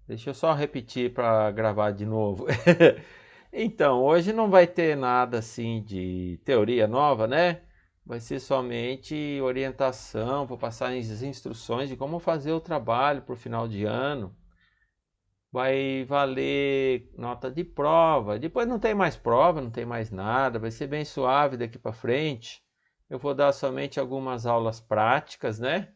Deixa eu só repetir para gravar de novo. Então, hoje não vai ter nada assim de teoria nova, né? Vai ser somente orientação, vou passar as instruções de como fazer o trabalho para o final de ano. Vai valer nota de prova. Depois não tem mais prova, não tem mais nada, vai ser bem suave daqui para frente. Eu vou dar somente algumas aulas práticas, né?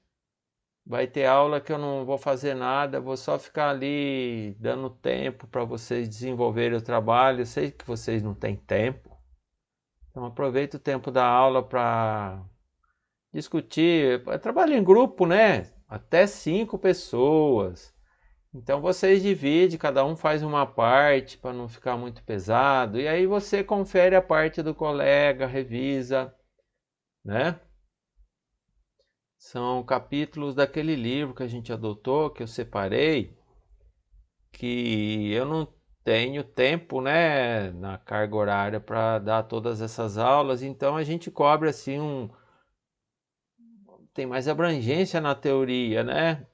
Vai ter aula que eu não vou fazer nada, vou só ficar ali dando tempo para vocês desenvolverem o trabalho. Eu sei que vocês não têm tempo, então aproveita o tempo da aula para discutir. É trabalho em grupo, né? Até 5 pessoas. Então vocês dividem, cada um faz uma parte para não ficar muito pesado. E aí você confere a parte do colega, revisa, né? São capítulos daquele livro que a gente adotou, que eu separei, que eu não tenho tempo, né, na carga horária para dar todas essas aulas, então a gente cobre assim tem mais abrangência na teoria, né?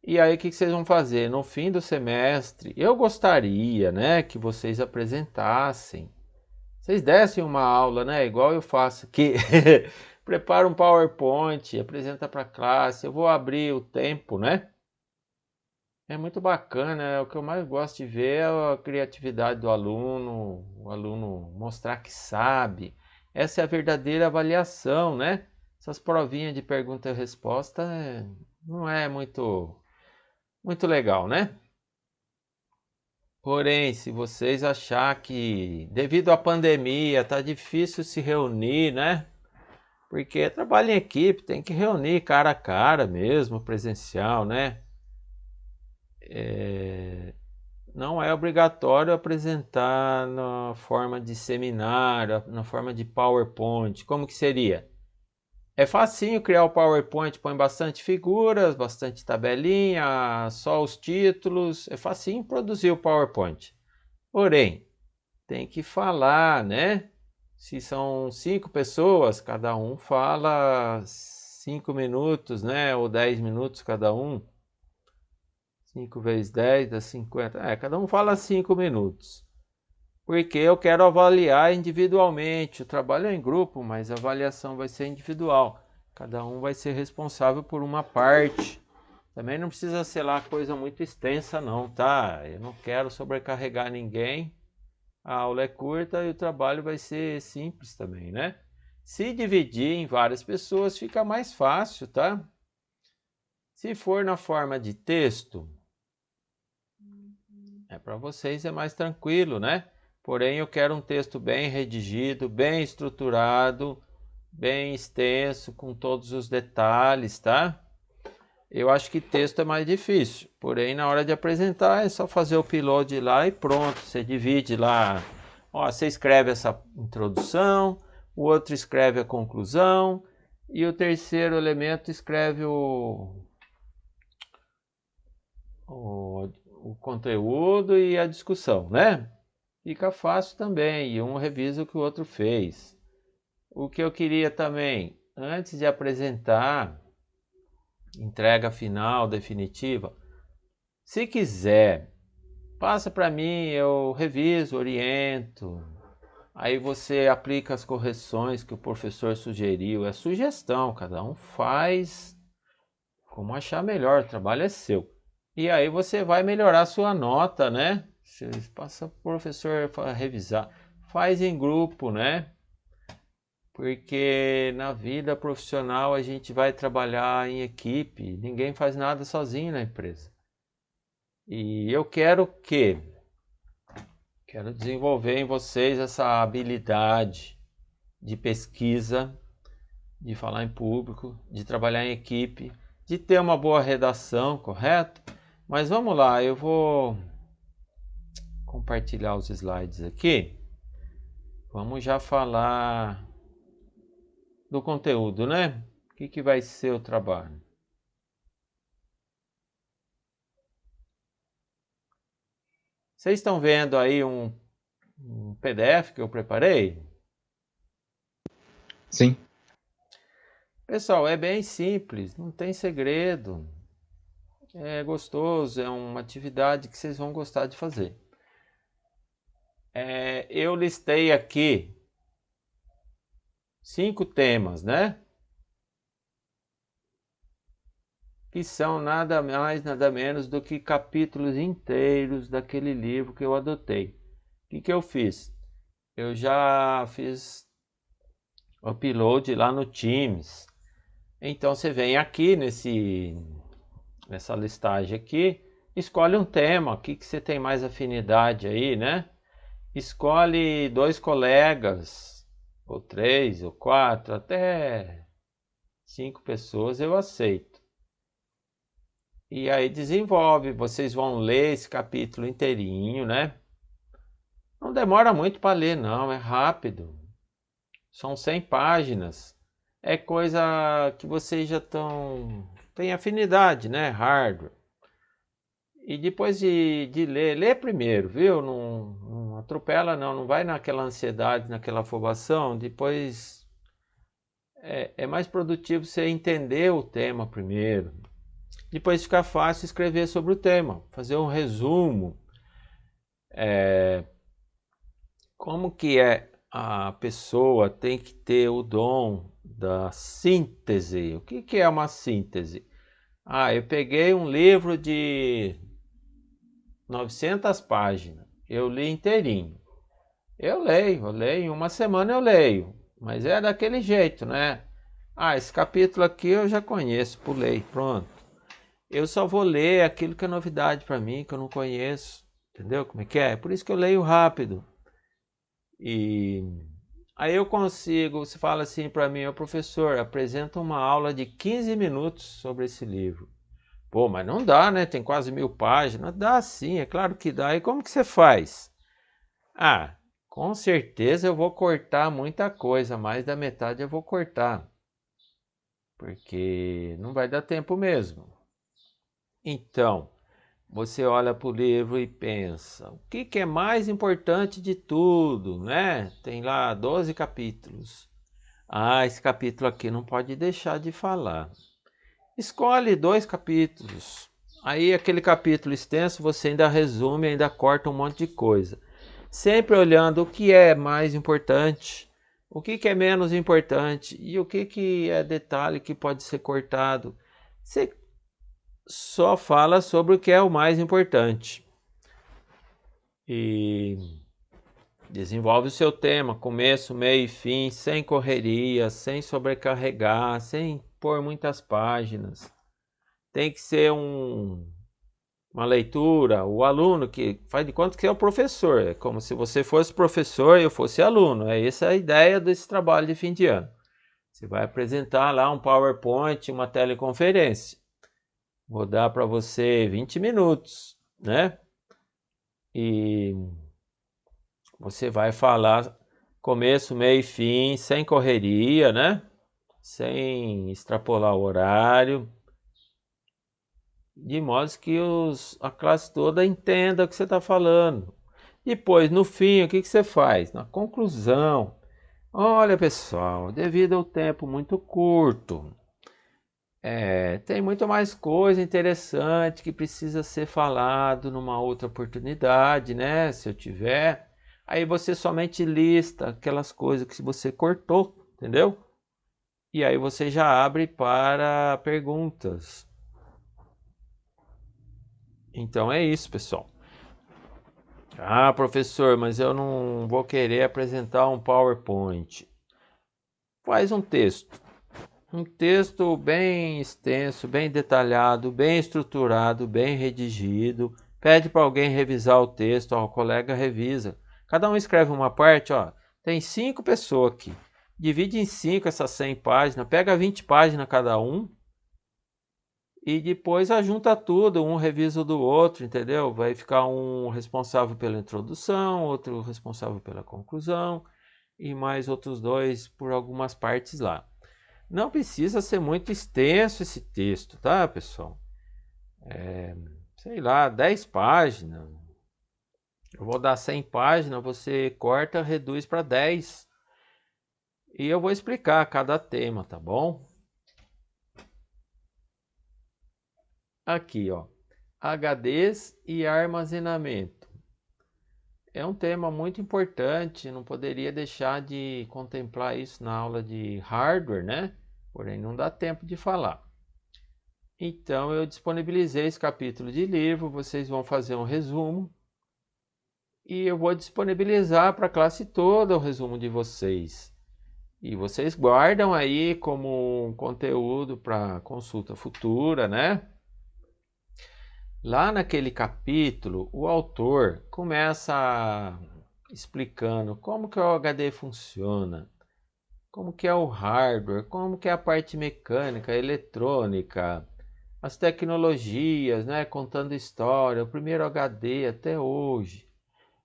E aí o que vocês vão fazer? No fim do semestre, eu gostaria, né, que vocês apresentassem. Vocês dessem uma aula, né, igual eu faço aqui. Prepara um PowerPoint, apresenta para a classe. Eu vou abrir o tempo, né? É muito bacana, o que eu mais gosto de ver é a criatividade do aluno, o aluno mostrar que sabe. Essa é a verdadeira avaliação, né? Essas provinhas de pergunta e resposta não é muito legal, né? Porém, se vocês achar que devido à pandemia tá difícil se reunir, né? Porque trabalho em equipe, tem que reunir cara a cara mesmo, presencial, né? Não é obrigatório apresentar na forma de seminário, na forma de PowerPoint. Como que seria? É facinho criar o PowerPoint, põe bastante figuras, bastante tabelinha, só os títulos. É facinho produzir o PowerPoint. Porém, tem que falar, né? Se são 5 pessoas, cada um fala 5 minutos, né? Ou 10 minutos cada um. 5 vezes 10 dá 50. Cada um fala 5 minutos. Porque eu quero avaliar individualmente. O trabalho é em grupo, mas a avaliação vai ser individual. Cada um vai ser responsável por uma parte. Também não precisa ser lá coisa muito extensa, não, tá? Eu não quero sobrecarregar ninguém. A aula é curta e o trabalho vai ser simples também, né? Se dividir em várias pessoas fica mais fácil, tá? Se for na forma de texto, para vocês é mais tranquilo, né? Porém, eu quero um texto bem redigido, bem estruturado, bem extenso, com todos os detalhes, tá? Eu acho que texto é mais difícil, porém, na hora de apresentar é só fazer o upload lá e pronto. Você divide lá, ó, você escreve essa introdução, o outro escreve a conclusão e o terceiro elemento escreve o conteúdo e a discussão, né? Fica fácil também, e um revisa o que o outro fez. O que eu queria também, antes de apresentar, entrega final, definitiva, se quiser, passa para mim, eu reviso, oriento. Aí você aplica as correções que o professor sugeriu. É sugestão, cada um faz como achar melhor, o trabalho é seu. E aí você vai melhorar a sua nota, né? Você passa para o professor revisar. Faz em grupo, né? Porque na vida profissional a gente vai trabalhar em equipe, ninguém faz nada sozinho na empresa. E eu quero desenvolver em vocês essa habilidade de pesquisa, de falar em público, de trabalhar em equipe, de ter uma boa redação, correto? Mas vamos lá, eu vou compartilhar os slides aqui. Vamos já falar do conteúdo, né? O que vai ser o trabalho? Vocês estão vendo aí um PDF que eu preparei? Sim, Pessoal, é bem simples, não tem segredo. É gostoso, é uma atividade que vocês vão gostar de fazer. Eu listei aqui 5 temas, né? Que são nada mais, nada menos do que capítulos inteiros daquele livro que eu adotei. O que eu fiz? Eu já fiz o upload lá no Teams. Então você vem aqui nessa listagem aqui, escolhe um tema, o que você tem mais afinidade aí, né? Escolhe 2 colegas, ou 3, ou 4, até 5 pessoas eu aceito. E aí desenvolve, vocês vão ler esse capítulo inteirinho, né? Não demora muito para ler, não, é rápido. São 100 páginas. É coisa que vocês já têm afinidade, né? Hardware. E depois de ler, lê primeiro, viu? Não atropela não, não vai naquela ansiedade, naquela afobação. Depois é mais produtivo você entender o tema primeiro. Depois fica fácil escrever sobre o tema, fazer um resumo. Como que a pessoa tem que ter o dom da síntese. O que é uma síntese? Eu peguei um livro de 900 páginas, eu li inteirinho. Eu leio, em uma semana eu leio, mas é daquele jeito, né? Esse capítulo aqui eu já conheço, pulei, pronto. Eu só vou ler aquilo que é novidade para mim, que eu não conheço, entendeu como é que é? É por isso que eu leio rápido. E aí eu consigo, você fala assim para mim, professor, apresenta uma aula de 15 minutos sobre esse livro. Pô, mas não dá, né? Tem quase 1000 páginas. Dá sim, é claro que dá. E como que você faz? Com certeza eu vou cortar muita coisa, mais da metade eu vou cortar, porque não vai dar tempo mesmo. Então, você olha para o livro e pensa, o que é mais importante de tudo, né? Tem lá 12 capítulos. Esse capítulo aqui não pode deixar de falar. Escolhe 2 capítulos. Aí aquele capítulo extenso você ainda resume, ainda corta um monte de coisa. Sempre olhando o que é mais importante, o que é menos importante e o que é detalhe que pode ser cortado. Você só fala sobre o que é o mais importante. E desenvolve o seu tema, começo, meio e fim, sem correria, sem sobrecarregar, sem pôr muitas páginas. Tem que ser uma leitura, o aluno que faz de conta que é o professor, é como se você fosse professor e eu fosse aluno, essa é a ideia desse trabalho de fim de ano. Você vai apresentar lá um PowerPoint, uma teleconferência, vou dar para você 20 minutos, né? E você vai falar começo, meio e fim, sem correria, né? Sem extrapolar o horário, de modo que a classe toda entenda o que você está falando. Depois, no fim, o que você faz? Na conclusão, olha pessoal, devido ao tempo muito curto, tem muito mais coisa interessante que precisa ser falado numa outra oportunidade, né? Se eu tiver, aí você somente lista aquelas coisas que você cortou, entendeu? E aí você já abre para perguntas. Então é isso, pessoal. Professor, mas eu não vou querer apresentar um PowerPoint. Faz um texto. Um texto bem extenso, bem detalhado, bem estruturado, bem redigido. Pede para alguém revisar o texto, o colega revisa. Cada um escreve uma parte, tem 5 pessoas aqui. Divide em 5 essas 100 páginas, pega 20 páginas cada um e depois ajunta tudo, um revisa o do outro, entendeu? Vai ficar um responsável pela introdução, outro responsável pela conclusão e mais outros 2 por algumas partes lá. Não precisa ser muito extenso esse texto, tá, pessoal? Sei lá, 10 páginas. Eu vou dar 100 páginas, você corta, reduz para 10. E eu vou explicar cada tema, tá bom? Aqui, HDs e armazenamento. É um tema muito importante, não poderia deixar de contemplar isso na aula de hardware, né? Porém, não dá tempo de falar. Então, eu disponibilizei esse capítulo de livro, vocês vão fazer um resumo e eu vou disponibilizar para a classe toda o resumo de vocês. E vocês guardam aí como um conteúdo para consulta futura, né? Lá naquele capítulo, o autor começa explicando como que o HD funciona, como que é o hardware, como que é a parte mecânica, eletrônica, as tecnologias, né? Contando história, o primeiro HD até hoje.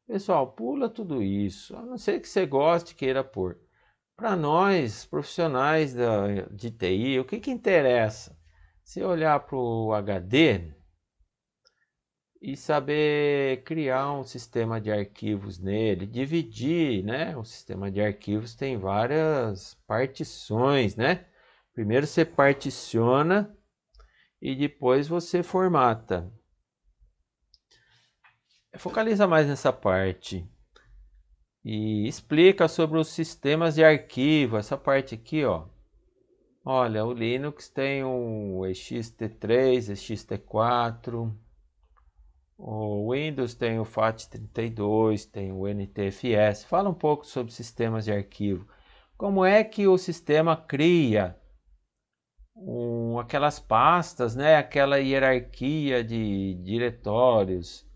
Pessoal, pula tudo isso, a não ser que você goste e queira pôr. Para nós, profissionais de TI, o que que interessa? Se olhar para o HD e saber criar um sistema de arquivos nele, dividir, né? O sistema de arquivos tem várias partições, né? Primeiro você particiona e depois você formata. Focaliza mais nessa parte e explica sobre os sistemas de arquivo, essa parte aqui, ó. Olha, o Linux tem o ext3, ext4, o Windows tem o FAT32, tem o NTFS. Fala um pouco sobre sistemas de arquivo. Como é que o sistema cria aquelas pastas, né? Aquela hierarquia de diretórios.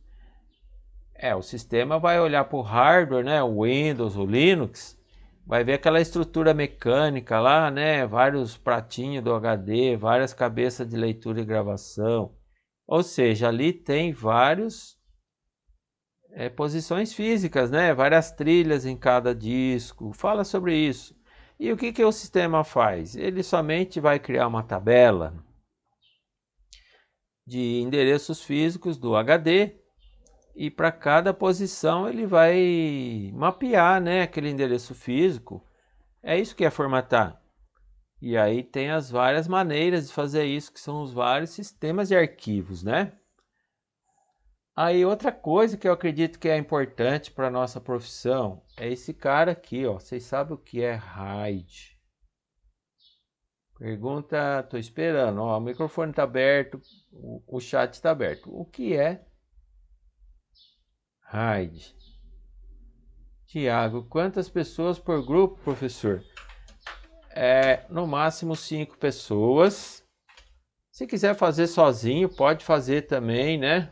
O sistema vai olhar para o hardware, né? O Windows, o Linux, vai ver aquela estrutura mecânica lá, né? Vários pratinhos do HD, várias cabeças de leitura e gravação. Ou seja, ali tem vários posições físicas, né? Várias trilhas em cada disco. Fala sobre isso. E o que que o sistema faz? Ele somente vai criar uma tabela de endereços físicos do HD e para cada posição ele vai mapear, né, aquele endereço físico. É isso que é formatar. E aí tem as várias maneiras de fazer isso, que são os vários sistemas de arquivos, né? Aí outra coisa que eu acredito que é importante para a nossa profissão é esse cara aqui, ó. Vocês sabem o que é RAID? Pergunta, tô esperando. Ó, o microfone está aberto, o chat está aberto. O que é RAID? Tiago, quantas pessoas por grupo, professor? No máximo 5 pessoas. Se quiser fazer sozinho, pode fazer também, né?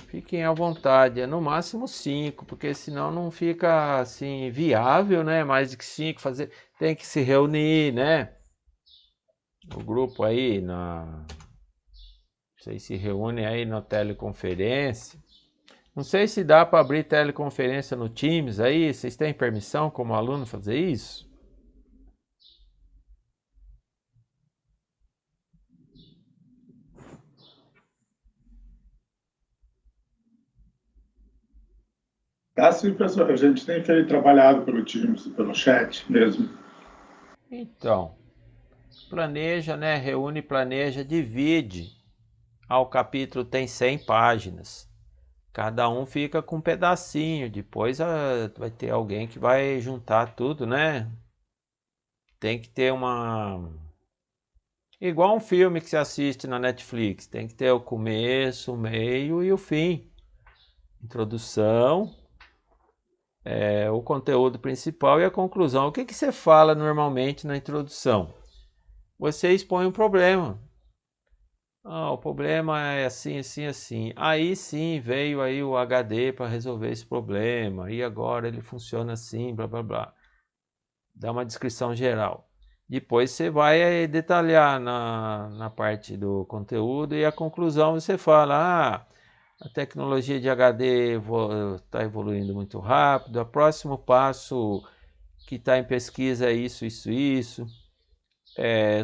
Fiquem à vontade, é no máximo 5, porque senão não fica assim viável, né? Mais de que 5 fazer, tem que se reunir, né? O grupo aí vocês se reúnem aí na teleconferência. Não sei se dá para abrir teleconferência no Teams aí, vocês têm permissão como aluno fazer isso? Tá sim, professor. A gente tem trabalhado pelo Teams, pelo chat mesmo. Então, planeja, né? Reúne, planeja, divide. O capítulo tem 100 páginas. Cada um fica com um pedacinho. Depois vai ter alguém que vai juntar tudo, né? Tem que ter uma... Igual um filme que se assiste na Netflix. Tem que ter o começo, o meio e o fim. Introdução, o conteúdo principal e a conclusão. O que que você fala normalmente na introdução? Você expõe um problema. O problema é assim, assim, assim. Aí sim veio aí o HD para resolver esse problema. E agora ele funciona assim, blá blá blá. Dá uma descrição geral. Depois você vai detalhar na parte do conteúdo e a conclusão você fala, a tecnologia de HD está evoluindo muito rápido, o próximo passo que está em pesquisa é isso, isso, isso.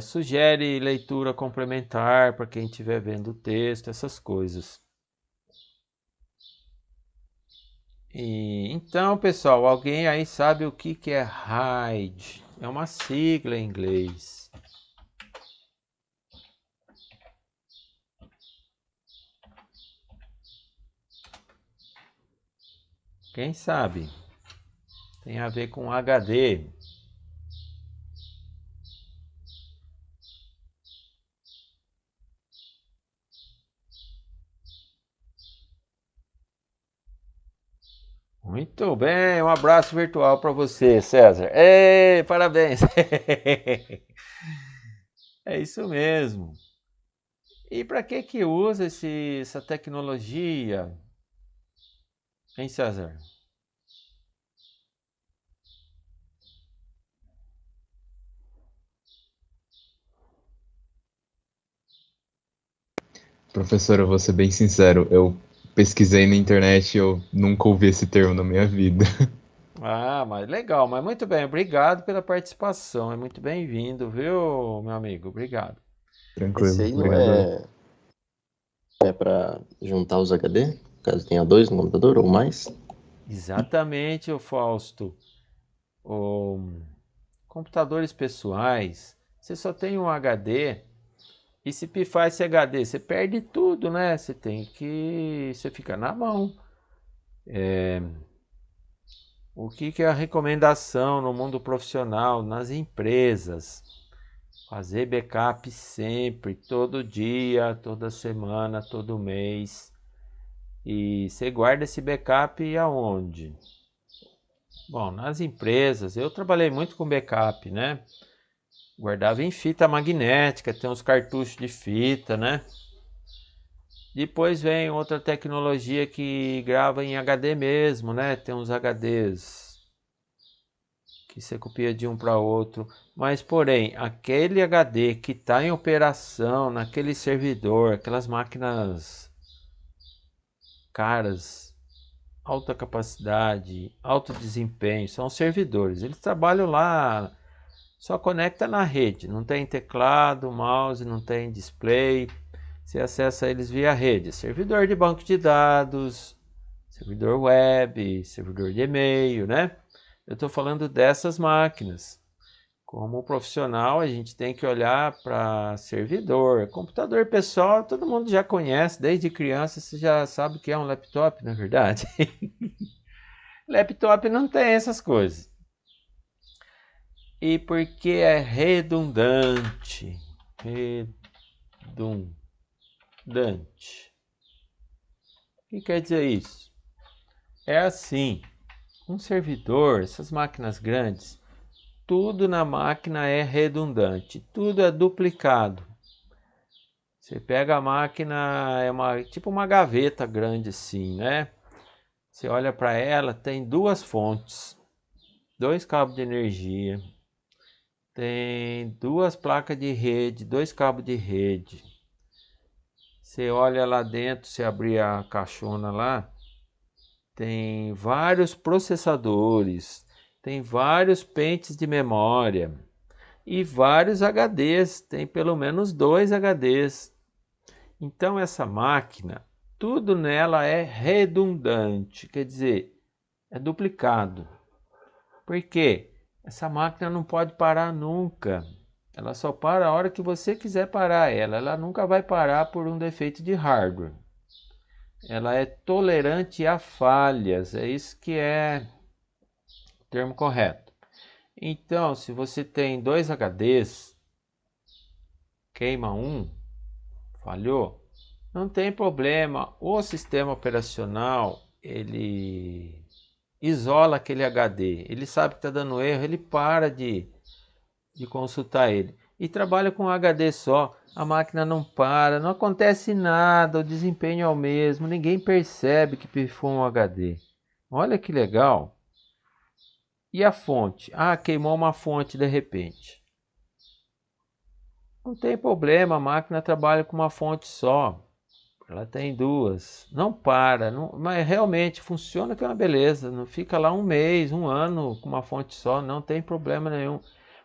Sugere leitura complementar para quem estiver vendo o texto, essas coisas. Então, pessoal, alguém aí sabe o que é RAID? É uma sigla em inglês. Quem sabe? Tem a ver com HD. Muito bem, um abraço virtual para você, César. Ei, parabéns! É isso mesmo. E para que usa essa tecnologia, hein, César? Professor, eu vou ser bem sincero, eu pesquisei na internet e eu nunca ouvi esse termo na minha vida. Ah, mas legal, mas muito bem, obrigado pela participação, é muito bem-vindo, viu, meu amigo? Obrigado. Esse Tranquilo, aí não obrigado. é para juntar os HD, caso tenha dois no computador ou mais. Exatamente, o Fausto. O computadores pessoais, você só tem um HD e se pifar esse HD, você perde tudo, né? Você fica na mão. O que é a recomendação no mundo profissional, nas empresas? Fazer backup sempre, todo dia, toda semana, todo mês. E você guarda esse backup aonde? Bom, nas empresas, eu trabalhei muito com backup, né? Guardava em fita magnética, tem uns cartuchos de fita, né? Depois vem outra tecnologia que grava em HD mesmo, né? Tem uns HDs que você copia de um para outro. Mas, porém, aquele HD que está em operação naquele servidor, aquelas máquinas caras, alta capacidade, alto desempenho, são servidores. Eles trabalham lá, só conecta na rede, não tem teclado, mouse, não tem display. Você acessa eles via rede, servidor de banco de dados, servidor web, servidor de e-mail, né? Eu estou falando dessas máquinas. Como profissional, a gente tem que olhar para servidor. Computador pessoal, todo mundo já conhece, desde criança você já sabe o que é um laptop, na verdade. Laptop não tem essas coisas. E porque é redundante. Redundante. O que quer dizer isso? É assim, um servidor, essas máquinas grandes, tudo na máquina é redundante, tudo é duplicado. Você pega a máquina, tipo uma gaveta grande assim, né? Você olha para ela, tem duas fontes, dois cabos de energia, tem duas placas de rede, dois cabos de rede. Você olha lá dentro, se abrir a caixona lá, tem vários processadores, tem vários pentes de memória e vários HDs, tem pelo menos 2 HDs. Então essa máquina, tudo nela é redundante, quer dizer, é duplicado. Por quê? Essa máquina não pode parar nunca. Ela só para a hora que você quiser parar ela. Ela nunca vai parar por um defeito de hardware. Ela é tolerante a falhas, é isso que é o termo correto. Então, se você tem 2 HDs, queima um, falhou, não tem problema. O sistema operacional, ele isola aquele HD. Ele sabe que está dando erro, ele para de consultar ele. E trabalha com HD só. A máquina não para, não acontece nada, o desempenho é o mesmo, ninguém percebe que pifou um HD. Olha que legal. E a fonte? Ah, queimou uma fonte de repente. Não tem problema, a máquina trabalha com uma fonte só. Ela tem duas. Não para, mas realmente funciona que é uma beleza. Não fica lá um mês, um ano com uma fonte só, não tem problema nenhum.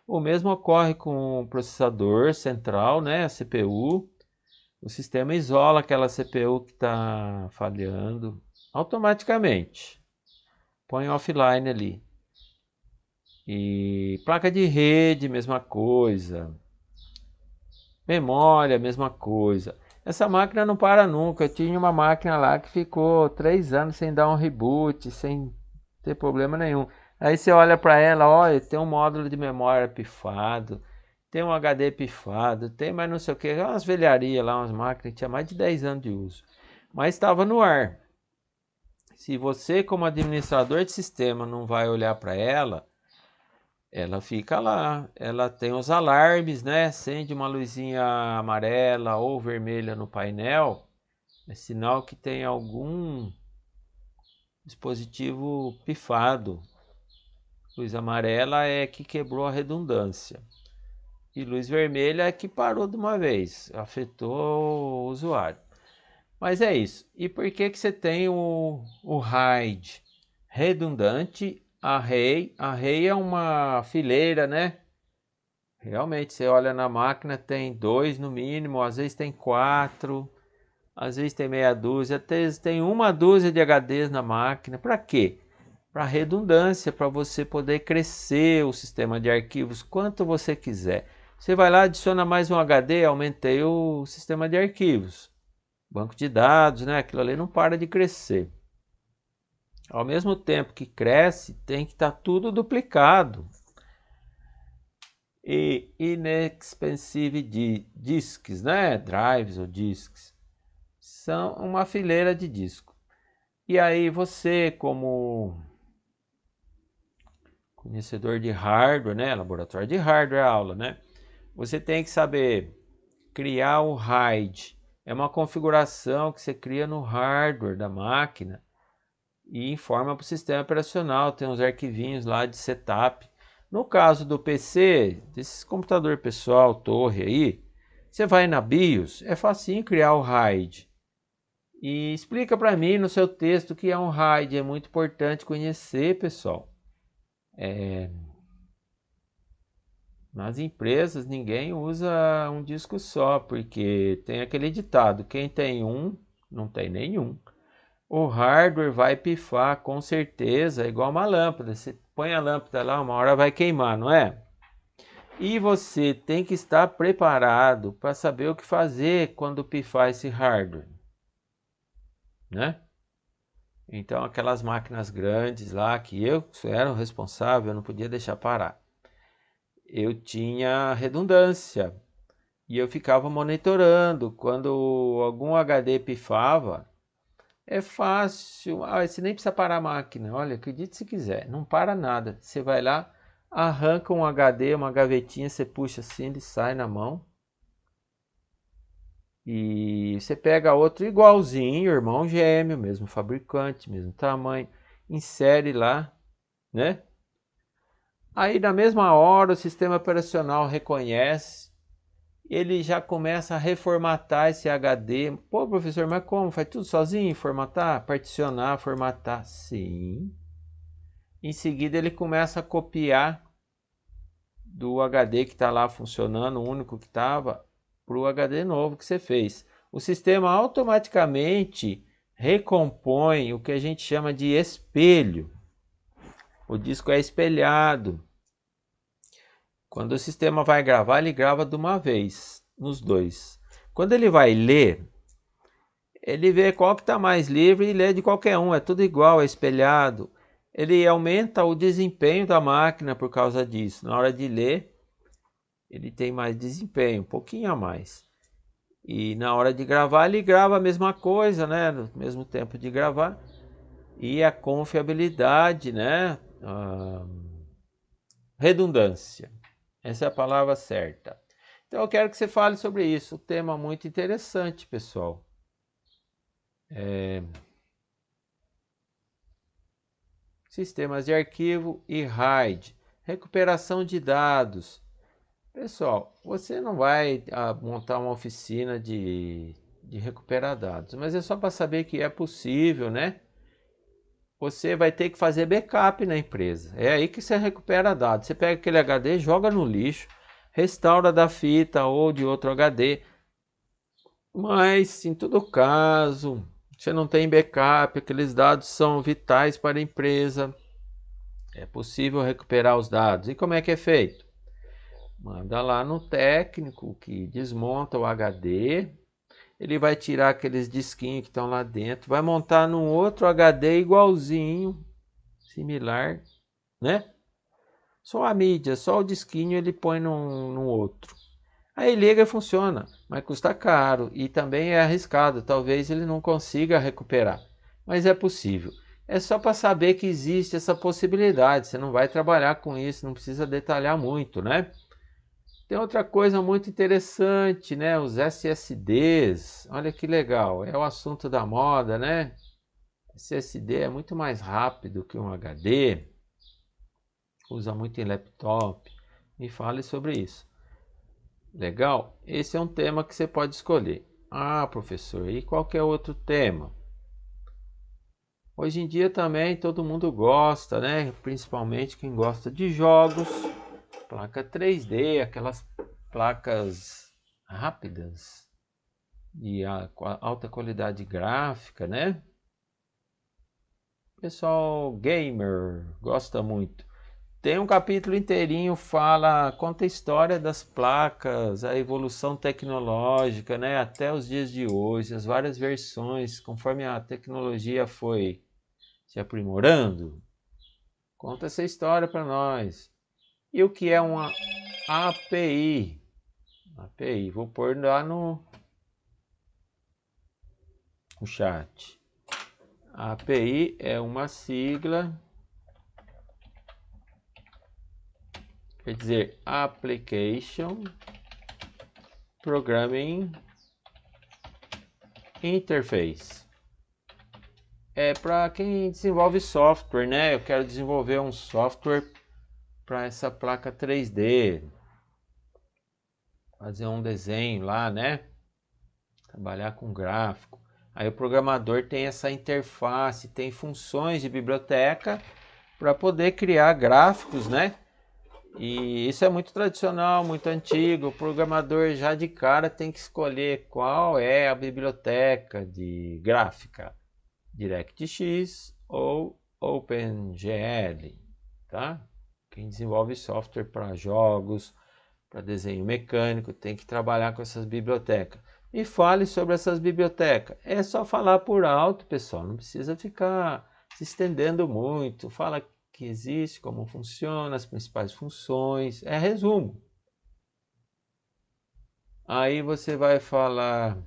O mesmo ocorre com o processador central, né, a CPU. O sistema isola aquela CPU que está falhando automaticamente. Põe offline ali. E placa de rede, mesma coisa. Memória, mesma coisa. Essa máquina não para nunca. Eu tinha uma máquina lá que ficou 3 anos sem dar um reboot, sem não tem problema nenhum. Aí você olha para ela, olha, tem um módulo de memória pifado, tem um HD pifado, tem mais não sei o que, umas velharias lá, umas máquinas que tinha mais de 10 anos de uso. Mas estava no ar. Se você, como administrador de sistema, não vai olhar para ela, ela fica lá. Ela tem os alarmes, né? Acende uma luzinha amarela ou vermelha no painel. É sinal que tem algum dispositivo pifado. Luz amarela é que quebrou a redundância. E luz vermelha é que parou de uma vez, afetou o usuário. Mas é isso. E por que você tem o RAID? Redundante, array. Array é uma fileira, né? Realmente, você olha na máquina, tem 2 no mínimo, às vezes tem 4, às vezes tem meia dúzia, até vezes tem uma dúzia de HDs na máquina. Para quê? Para redundância, para você poder crescer o sistema de arquivos quanto você quiser. Você vai lá, adiciona mais um HD, aumentei o sistema de arquivos. Banco de dados, né? Aquilo ali não para de crescer. Ao mesmo tempo que cresce, tem que estar tudo duplicado. E inexpensive disks, né? Drives ou disks, são uma fileira de disco. E aí você, como conhecedor de hardware, né? Laboratório de hardware, aula, né? Você tem que saber criar o RAID. É uma configuração que você cria no hardware da máquina e informa para o sistema operacional. Tem uns arquivinhos lá de setup. No caso do PC, desse computador pessoal, torre aí, você vai na BIOS, é facinho criar o RAID. E explica para mim no seu texto o que é um RAID. É muito importante conhecer, pessoal. Nas empresas ninguém usa um disco só, porque tem aquele ditado, quem tem um, não tem nenhum. O hardware vai pifar, com certeza, é igual uma lâmpada. Você põe a lâmpada lá, uma hora vai queimar, não é? E você tem que estar preparado para saber o que fazer quando pifar esse hardware, né? Então, aquelas máquinas grandes lá, que eu era o responsável, eu não podia deixar parar. Eu tinha redundância e eu ficava monitorando. Quando algum HD pifava, é fácil. Você nem precisa parar a máquina. Olha, acredite se quiser, não para nada. Você vai lá, arranca um HD, uma gavetinha, você puxa assim, ele sai na mão. E você pega outro igualzinho, irmão gêmeo, mesmo fabricante, mesmo tamanho, insere lá, né? Aí na mesma hora o sistema operacional reconhece, ele já começa a reformatar esse HD. Pô, professor, mas como? Faz tudo sozinho? Formatar? Particionar, formatar? Sim. Em seguida ele começa a copiar do HD que está lá funcionando, o único que estava, para o HD novo que você fez. O sistema automaticamente recompõe o que a gente chama de espelho. O disco é espelhado. Quando o sistema vai gravar, ele grava de uma vez, nos dois. Quando ele vai ler, ele vê qual que está mais livre e lê de qualquer um, é tudo igual, é espelhado. Ele aumenta o desempenho da máquina por causa disso. Na hora de ler, ele tem mais desempenho, um pouquinho a mais. E na hora de gravar, ele grava a mesma coisa, né? No mesmo tempo de gravar. E a confiabilidade, né? Redundância. Essa é a palavra certa. Então eu quero que você fale sobre isso. Um tema muito interessante, pessoal. Sistemas de arquivo e RAID. Recuperação de dados. Pessoal, você não vai montar uma oficina de recuperar dados, mas é só para saber que é possível, né? Você vai ter que fazer backup na empresa. É aí que você recupera dados. Você pega aquele HD, joga no lixo, restaura da fita ou de outro HD. Mas, em todo caso, você não tem backup, aqueles dados são vitais para a empresa. É possível recuperar os dados. E como é que é feito? Manda lá no técnico que desmonta o HD. Ele vai tirar aqueles disquinhos que estão lá dentro, vai montar num outro HD igualzinho, similar, né? Só a mídia, só o disquinho ele põe num outro. Aí liga e funciona, mas custa caro e também é arriscado. Talvez ele não consiga recuperar, mas é possível. É só para saber que existe essa possibilidade. Você não vai trabalhar com isso, não precisa detalhar muito, né? Tem outra coisa muito interessante, né? Os SSDs. Olha que legal, é o assunto da moda, né? SSD é muito mais rápido que um HD. Usa muito em laptop. Me fale sobre isso. Legal? Esse é um tema que você pode escolher. Ah, professor, e qualquer outro tema? Hoje em dia também todo mundo gosta, né? Principalmente quem gosta de jogos, placa 3D, aquelas placas rápidas de alta qualidade gráfica, né? Pessoal gamer gosta muito. Tem um capítulo inteirinho, conta a história das placas, a evolução tecnológica, né, até os dias de hoje, as várias versões, conforme a tecnologia foi se aprimorando. Conta essa história para nós. E o que é uma API? API, vou pôr lá no chat. A API é uma sigla, quer dizer, Application Programming Interface. É para quem desenvolve software, né? Eu quero desenvolver um software para essa placa 3D. Fazer um desenho lá, né? Trabalhar com gráfico. Aí o programador tem essa interface, tem funções de biblioteca para poder criar gráficos, né? E isso é muito tradicional, muito antigo. O programador já de cara tem que escolher qual é a biblioteca de gráfica, DirectX ou OpenGL, tá? Quem desenvolve software para jogos, para desenho mecânico, tem que trabalhar com essas bibliotecas. E fale sobre essas bibliotecas. É só falar por alto, pessoal, não precisa ficar se estendendo muito. Fala que existe, como funciona, as principais funções, é resumo. Aí você vai falar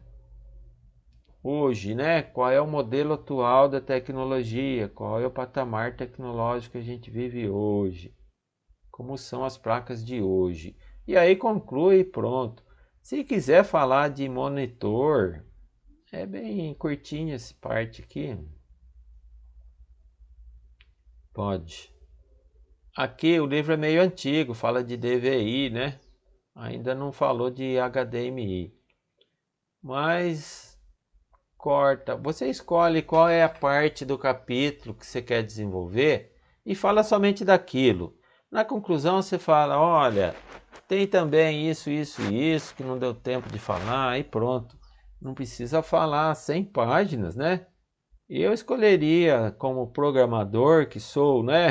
hoje, né? Qual é o modelo atual da tecnologia? Qual é o patamar tecnológico que a gente vive hoje? Como são as placas de hoje? E aí conclui e pronto. Se quiser falar de monitor, é bem curtinho essa parte aqui. Pode. Aqui o livro é meio antigo, fala de DVI, né? Ainda não falou de HDMI. Mas corta. Você escolhe qual é a parte do capítulo que você quer desenvolver e fala somente daquilo. Na conclusão você fala, olha, tem também isso, isso e isso que não deu tempo de falar e pronto. Não precisa falar 100 páginas, né? Eu escolheria como programador que sou, né?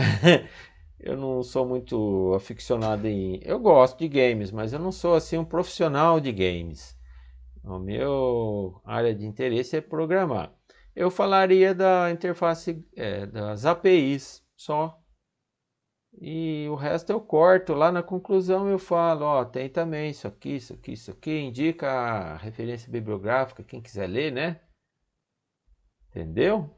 Eu não sou muito aficionado em... Eu gosto de games, mas eu não sou assim um profissional de games. O meu área de interesse é programar. Eu falaria da interface, das APIs só. E o resto eu corto. Lá na conclusão eu falo, ó, tem também isso aqui, isso aqui, isso aqui. Indica a referência bibliográfica, quem quiser ler, né? Entendeu?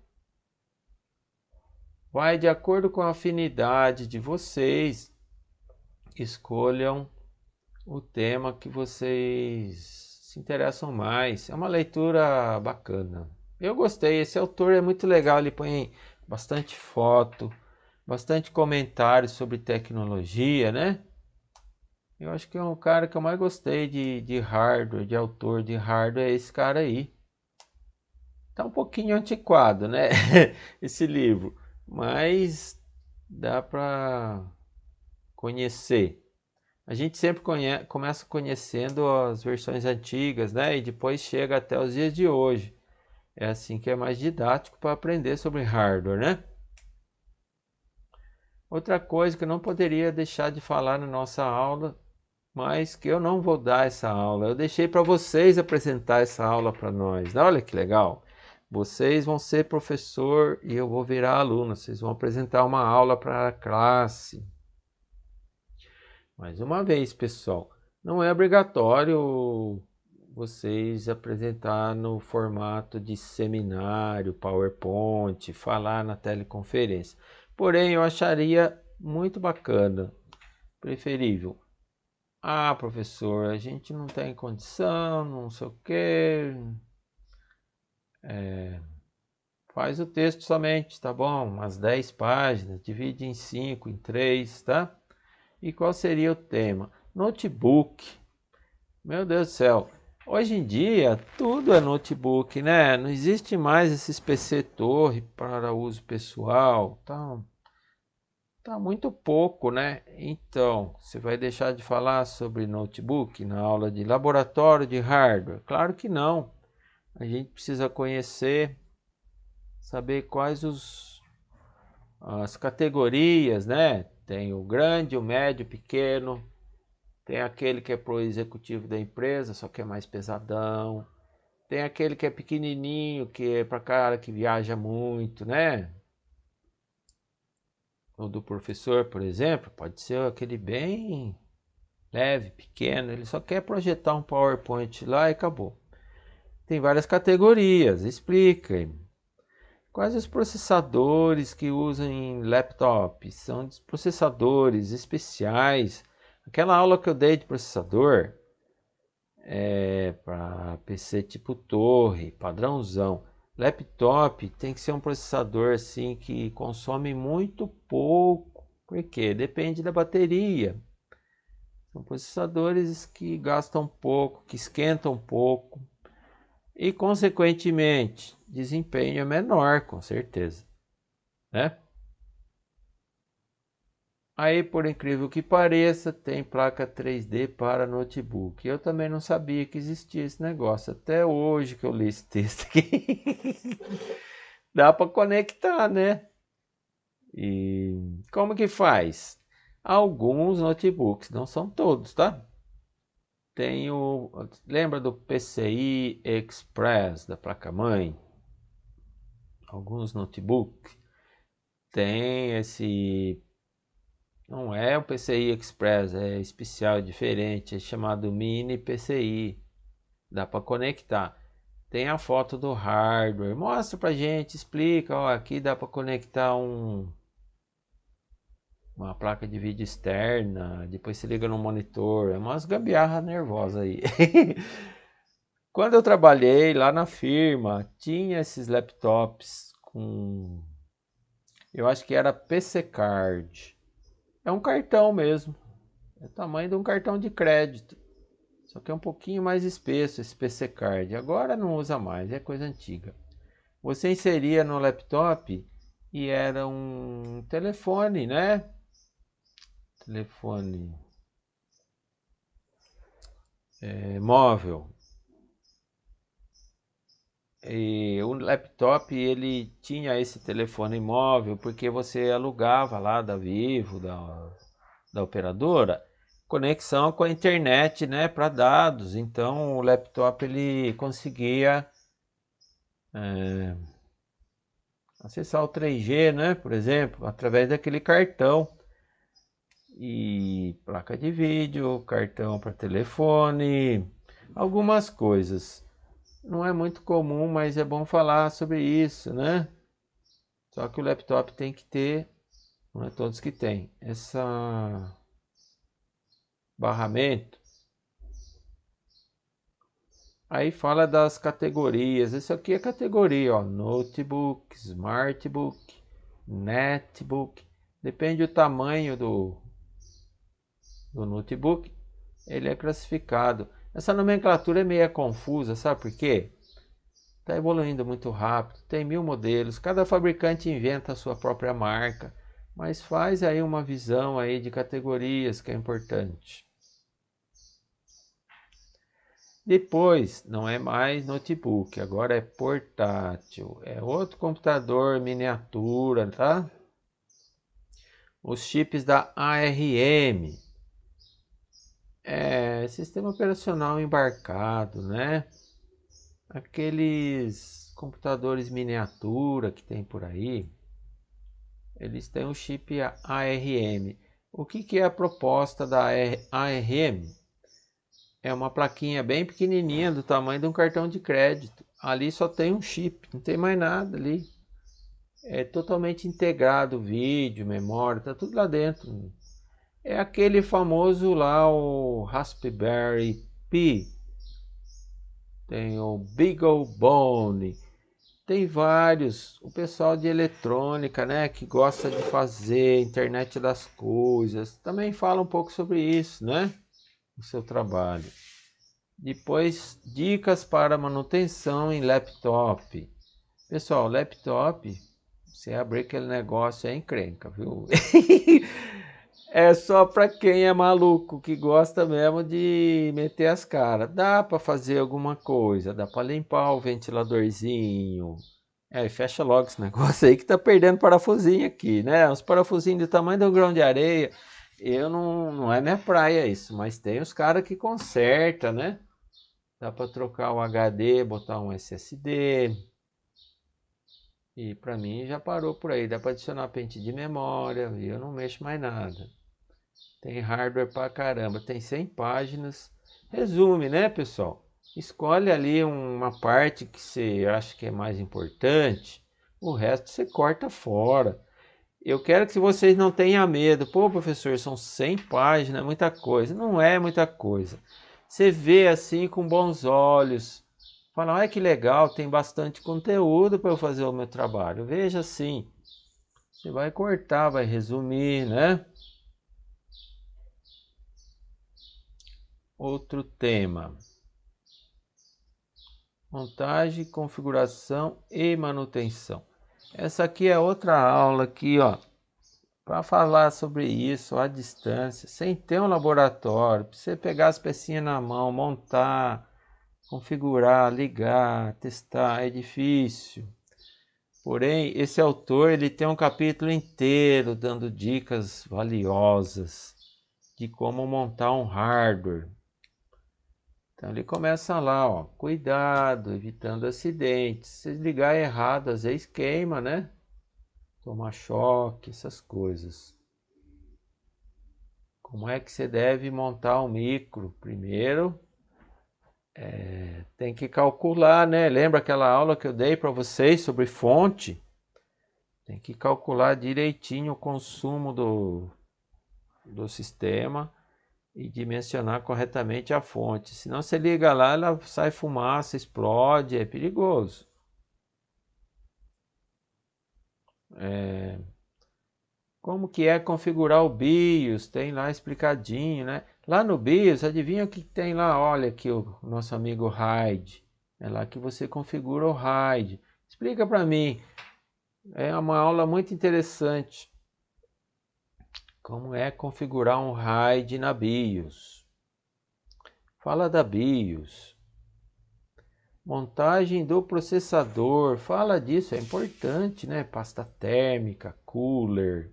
Vai de acordo com a afinidade de vocês. Escolham o tema que vocês se interessam mais. É uma leitura bacana. Eu gostei. Esse autor é muito legal. Ele põe bastante foto, bastante comentários sobre tecnologia, né? Eu acho que é um cara que eu mais gostei de hardware, de autor de hardware, é esse cara aí. Tá um pouquinho antiquado, né? Esse livro. Mas dá para conhecer. A gente sempre começa conhecendo as versões antigas, né? E depois chega até os dias de hoje. É assim que é mais didático para aprender sobre hardware, né? Outra coisa que eu não poderia deixar de falar na nossa aula, mas que eu não vou dar essa aula. Eu deixei para vocês apresentar essa aula para nós. Olha que legal. vocês vão ser professor e eu vou virar aluno. Vocês vão apresentar uma aula para a classe. Mais uma vez, pessoal, não é obrigatório vocês apresentar no formato de seminário, PowerPoint, falar na teleconferência. Porém, eu acharia muito bacana, preferível. Ah, professor, a gente não tem condição, não sei o quê. Faz o texto somente, tá bom? Umas 10 páginas, divide em 5, em 3, tá? E qual seria o tema? Notebook. Meu Deus do céu. Hoje em dia, tudo é notebook, né? Não existe mais esses PC torre para uso pessoal. Tá muito pouco, né? Então, você vai deixar de falar sobre notebook na aula de laboratório de hardware? Claro que não. A gente precisa conhecer, saber quais as categorias, né? Tem o grande, o médio, o pequeno. Tem aquele que é para o executivo da empresa, só que é mais pesadão. Tem aquele que é pequenininho, que é para cara que viaja muito, né? O do professor, por exemplo, pode ser aquele bem leve, pequeno. Ele só quer projetar um PowerPoint lá e acabou. Tem várias categorias. Explica. Quais os processadores que usam em laptop? São processadores especiais. Aquela aula que eu dei de processador é para PC tipo torre, padrãozão. Laptop tem que ser um processador assim que consome muito pouco, porque depende da bateria. São processadores que gastam pouco, que esquentam pouco e, consequentemente, desempenho é menor, com certeza, né? Aí, por incrível que pareça, tem placa 3D para notebook. Eu também não sabia que existia esse negócio. Até hoje que eu li esse texto aqui. Dá para conectar, né? E como que faz? Alguns notebooks, não são todos, tá? Tem lembra do PCI Express da placa-mãe? Alguns notebooks tem esse. Não é o PCI Express, é especial, é diferente, é chamado Mini PCI. Dá para conectar. Tem a foto do hardware. Mostra pra gente, explica, ó, aqui dá para conectar uma placa de vídeo externa, depois se liga no monitor. É umas gambiarra nervosa aí. Quando eu trabalhei lá na firma, tinha esses laptops com, eu acho que era PC Card. É um cartão mesmo. É o tamanho de um cartão de crédito. Só que é um pouquinho mais espesso esse PC Card. Agora não usa mais, é coisa antiga. Você inseria no laptop e era um telefone, né? Telefone móvel. E o laptop ele tinha esse telefone móvel porque você alugava lá da Vivo, da operadora, conexão com a internet, né, para dados. Então o laptop ele conseguia acessar o 3G, né, por exemplo, através daquele cartão. E placa de vídeo, cartão para telefone, algumas coisas. Não é muito comum, mas é bom falar sobre isso, né? Só que o laptop tem que ter, não é todos que tem, essa barramento. Aí fala das categorias. Isso aqui é categoria, ó, notebook, smartbook, netbook. Depende do tamanho do notebook, ele é classificado. Essa nomenclatura é meio confusa, sabe por quê? Está evoluindo muito rápido, tem 1000 modelos, cada fabricante inventa a sua própria marca, mas faz aí uma visão aí de categorias que é importante. Depois, não é mais notebook, agora é portátil, é outro computador miniatura, tá? Os chips da ARM, sistema operacional embarcado, né? aqueles computadores miniatura que tem por aí, eles têm o chip ARM. O que é a proposta da ARM? É uma plaquinha bem pequenininha, do tamanho de um cartão de crédito. Ali só tem um chip, não tem mais nada ali. É totalmente integrado, vídeo, memória, tá tudo lá dentro. É aquele famoso lá, o Raspberry Pi. Tem o BeagleBone. Tem vários. O pessoal de eletrônica, né, que gosta de fazer internet das coisas, também fala um pouco sobre isso, né, no seu trabalho. Depois, dicas para manutenção em laptop. Pessoal, laptop, você abrir aquele negócio é encrenca, viu? É só para quem é maluco, que gosta mesmo de meter as caras. Dá para fazer alguma coisa, dá para limpar o ventiladorzinho. Fecha logo esse negócio aí que tá perdendo parafusinho aqui, né? Uns parafusinhos do tamanho do grão de areia. Eu não é minha praia isso, mas tem os caras que conserta, né? Dá para trocar o HD, botar um SSD. E para mim já parou por aí. Dá para adicionar pente de memória e eu não mexo mais nada. Tem hardware pra caramba. Tem 100 páginas. Resume, né, pessoal? Escolhe ali uma parte que você acha que é mais importante. O resto você corta fora. Eu quero que vocês não tenham medo. Pô, professor, são 100 páginas, é muita coisa. Não é muita coisa. Você vê assim com bons olhos. Fala, olha que legal, tem bastante conteúdo para eu fazer o meu trabalho. Veja assim. Você vai cortar, vai resumir, né? Outro tema. Montagem, configuração e manutenção. Essa aqui é outra aula aqui, ó, para falar sobre isso à distância, sem ter um laboratório, para você pegar as pecinhas na mão, montar, configurar, ligar, testar, é difícil. Porém, esse autor ele tem um capítulo inteiro dando dicas valiosas de como montar um hardware. Então ele começa lá, ó, cuidado, evitando acidentes. Se ligar errado, às vezes queima, né? Tomar choque, essas coisas. Como é que você deve montar um micro? Primeiro, tem que calcular, né? Lembra aquela aula que eu dei para vocês sobre fonte? Tem que calcular direitinho o consumo do sistema e dimensionar corretamente a fonte. Senão você liga lá, ela sai fumaça, explode, é perigoso. Como que é configurar o BIOS? Tem lá explicadinho, né? Lá no BIOS, adivinha o que tem lá? Olha aqui o nosso amigo RAID. É lá que você configura o RAID. Explica para mim. É uma aula muito interessante. Como é configurar um RAID na BIOS? Fala da BIOS. Montagem do processador. Fala disso, é importante, né? Pasta térmica, cooler.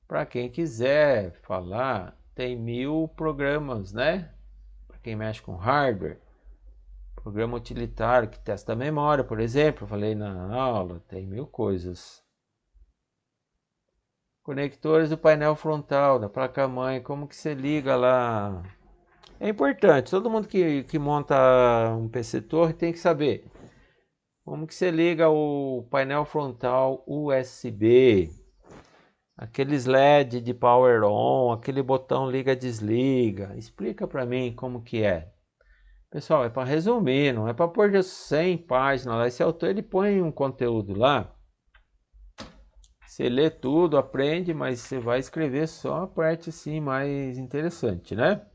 Para quem quiser falar, tem 1000 programas, né? Para quem mexe com hardware. Programa utilitário que testa a memória, por exemplo. Eu falei na aula, tem 1000 coisas. Conectores do painel frontal, da placa-mãe, como que você liga lá? É importante, todo mundo que monta um PC Torre tem que saber. Como que você liga o painel frontal USB? Aqueles LED de power on, aquele botão liga-desliga. Explica para mim como que é. Pessoal, é para resumir, não é para pôr 100 páginas lá. Esse autor ele põe um conteúdo lá. Você lê tudo, aprende, mas você vai escrever só a parte assim mais interessante, né?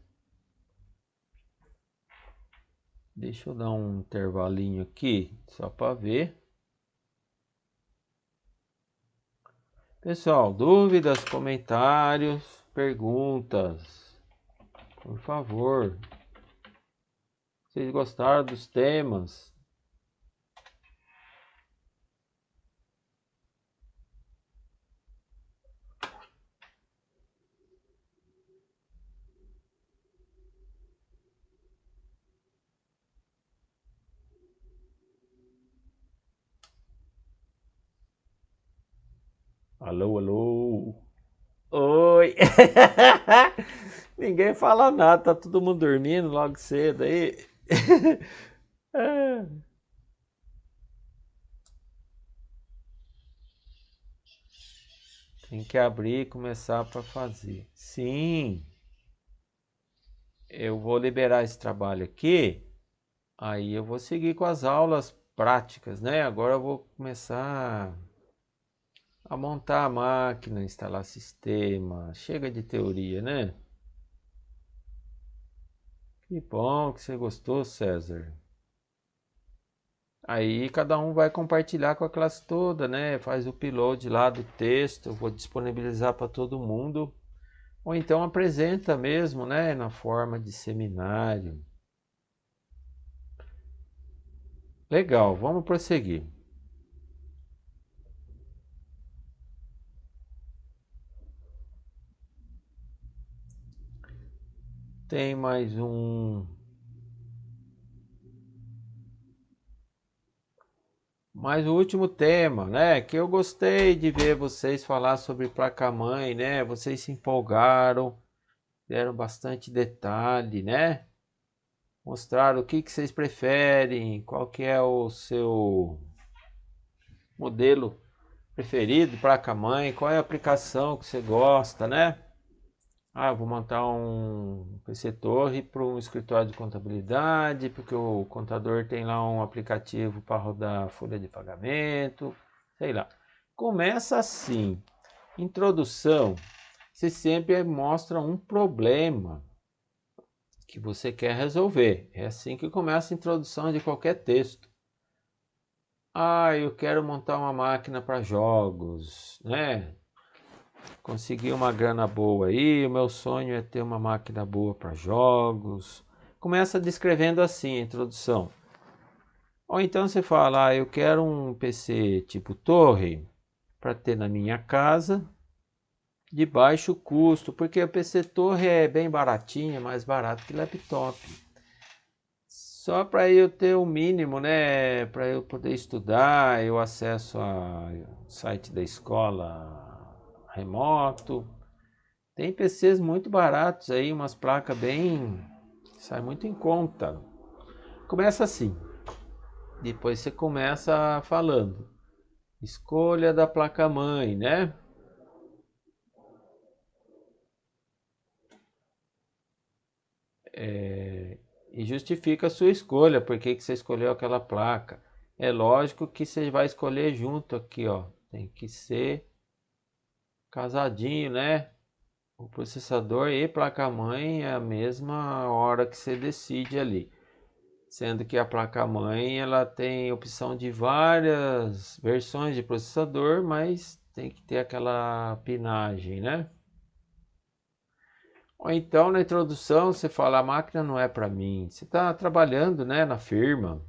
Deixa eu dar um intervalinho aqui, só para ver. Pessoal, dúvidas, comentários, perguntas, por favor. Vocês gostaram dos temas? Alô, alô. Oi. Ninguém fala nada, tá todo mundo dormindo logo cedo aí. Ah, tem que abrir e começar para fazer. Sim, eu vou liberar esse trabalho aqui, aí eu vou seguir com as aulas práticas, né? Agora eu vou começar a montar a máquina, instalar sistema. Chega de teoria, né? Que bom que você gostou, César. Aí cada um vai compartilhar com a classe toda, né? Faz o upload lá do texto, eu vou disponibilizar para todo mundo. Ou então apresenta mesmo, né? Na forma de seminário. Legal, vamos prosseguir. Tem mais o último tema, né? Que eu gostei de ver vocês falar sobre placa-mãe, né? Vocês se empolgaram, deram bastante detalhe, né? Mostraram o que que vocês preferem, qual que é o seu modelo preferido, placa-mãe, qual é a aplicação que você gosta, né? Ah, eu vou montar um PC Torre para um escritório de contabilidade, porque o contador tem lá um aplicativo para rodar folha de pagamento, sei lá. Começa assim, introdução, você sempre mostra um problema que você quer resolver. É assim que começa a introdução de qualquer texto. Ah, eu quero montar uma máquina para jogos, né? Consegui uma grana boa aí, o meu sonho é ter uma máquina boa para jogos. Começa descrevendo assim a introdução. Ou então você fala, eu quero um PC tipo torre para ter na minha casa de baixo custo, porque o PC torre é bem baratinho, é mais barato que laptop. Só para eu ter o mínimo, né? Para eu poder estudar, eu acesso ao site da escola remoto. Tem PCs muito baratos aí, umas placas bem... sai muito em conta. Começa assim. Depois você começa falando. Escolha da placa-mãe, né? E justifica a sua escolha, por que que você escolheu aquela placa. É lógico que você vai escolher junto aqui, ó. Tem que ser casadinho, né? O processador e placa-mãe é a mesma hora que você decide ali. Sendo que a placa-mãe ela tem opção de várias versões de processador, mas tem que ter aquela pinagem, né? Ou então na introdução você fala, a máquina não é para mim. Você está trabalhando, né, na firma.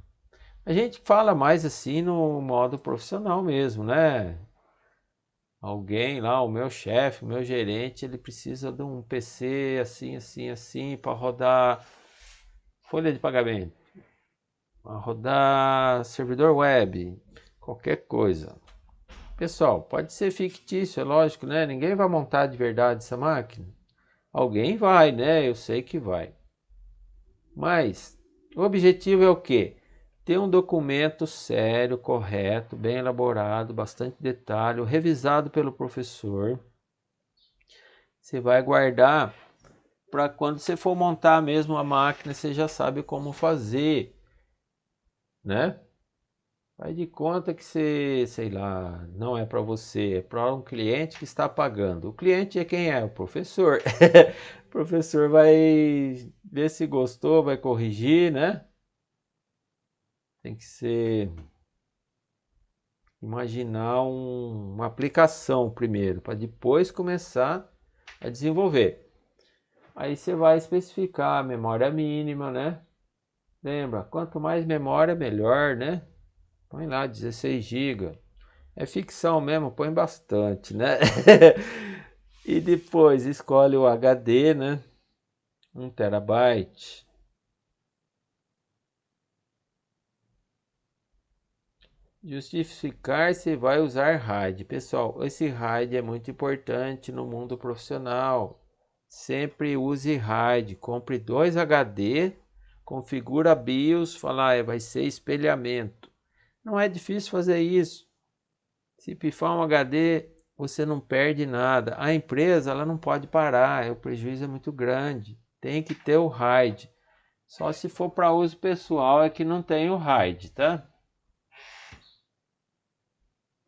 A gente fala mais assim no modo profissional mesmo, né? Alguém lá, o meu chefe, o meu gerente, ele precisa de um PC assim, assim, assim para rodar folha de pagamento, para rodar servidor web, qualquer coisa. Pessoal, pode ser fictício, é lógico, né? Ninguém vai montar de verdade essa máquina. Alguém vai, né? Eu sei que vai. Mas o objetivo é o quê? Ter um documento sério, correto, bem elaborado, bastante detalhe, revisado pelo professor. Você vai guardar para quando você for montar mesmo a máquina, você já sabe como fazer, né? Faz de conta que você, sei lá, não é para você, é para um cliente que está pagando. O cliente é quem é? O professor. O professor vai ver se gostou, vai corrigir, né? Tem que ser imaginar uma aplicação primeiro, para depois começar a desenvolver. Aí você vai especificar a memória mínima, né? Lembra, quanto mais memória, melhor, né? Põe lá 16 GB. É ficção mesmo, põe bastante, né? E depois escolhe o HD, né? 1 TB. Justificar se vai usar RAID. Pessoal, esse RAID é muito importante no mundo profissional. Sempre use RAID. Compre 2 HD, configura BIOS, fala, vai ser espelhamento. Não é difícil fazer isso. Se pifar um HD, você não perde nada. A empresa ela não pode parar, o prejuízo é muito grande. Tem que ter o RAID. Só se for para uso pessoal é que não tem o RAID, tá?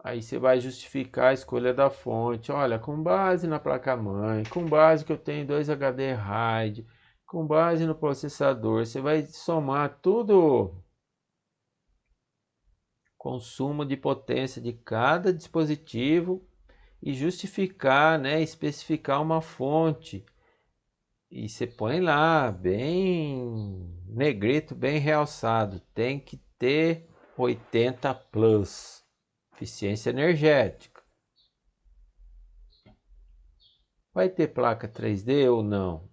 Aí você vai justificar a escolha da fonte. Olha, com base na placa-mãe, com base que eu tenho 2 HD RAID, com base no processador, você vai somar tudo consumo de potência de cada dispositivo e justificar, né, especificar uma fonte. E você põe lá, bem negrito, bem realçado, tem que ter 80 plus, eficiência energética. Vai ter placa 3D ou não?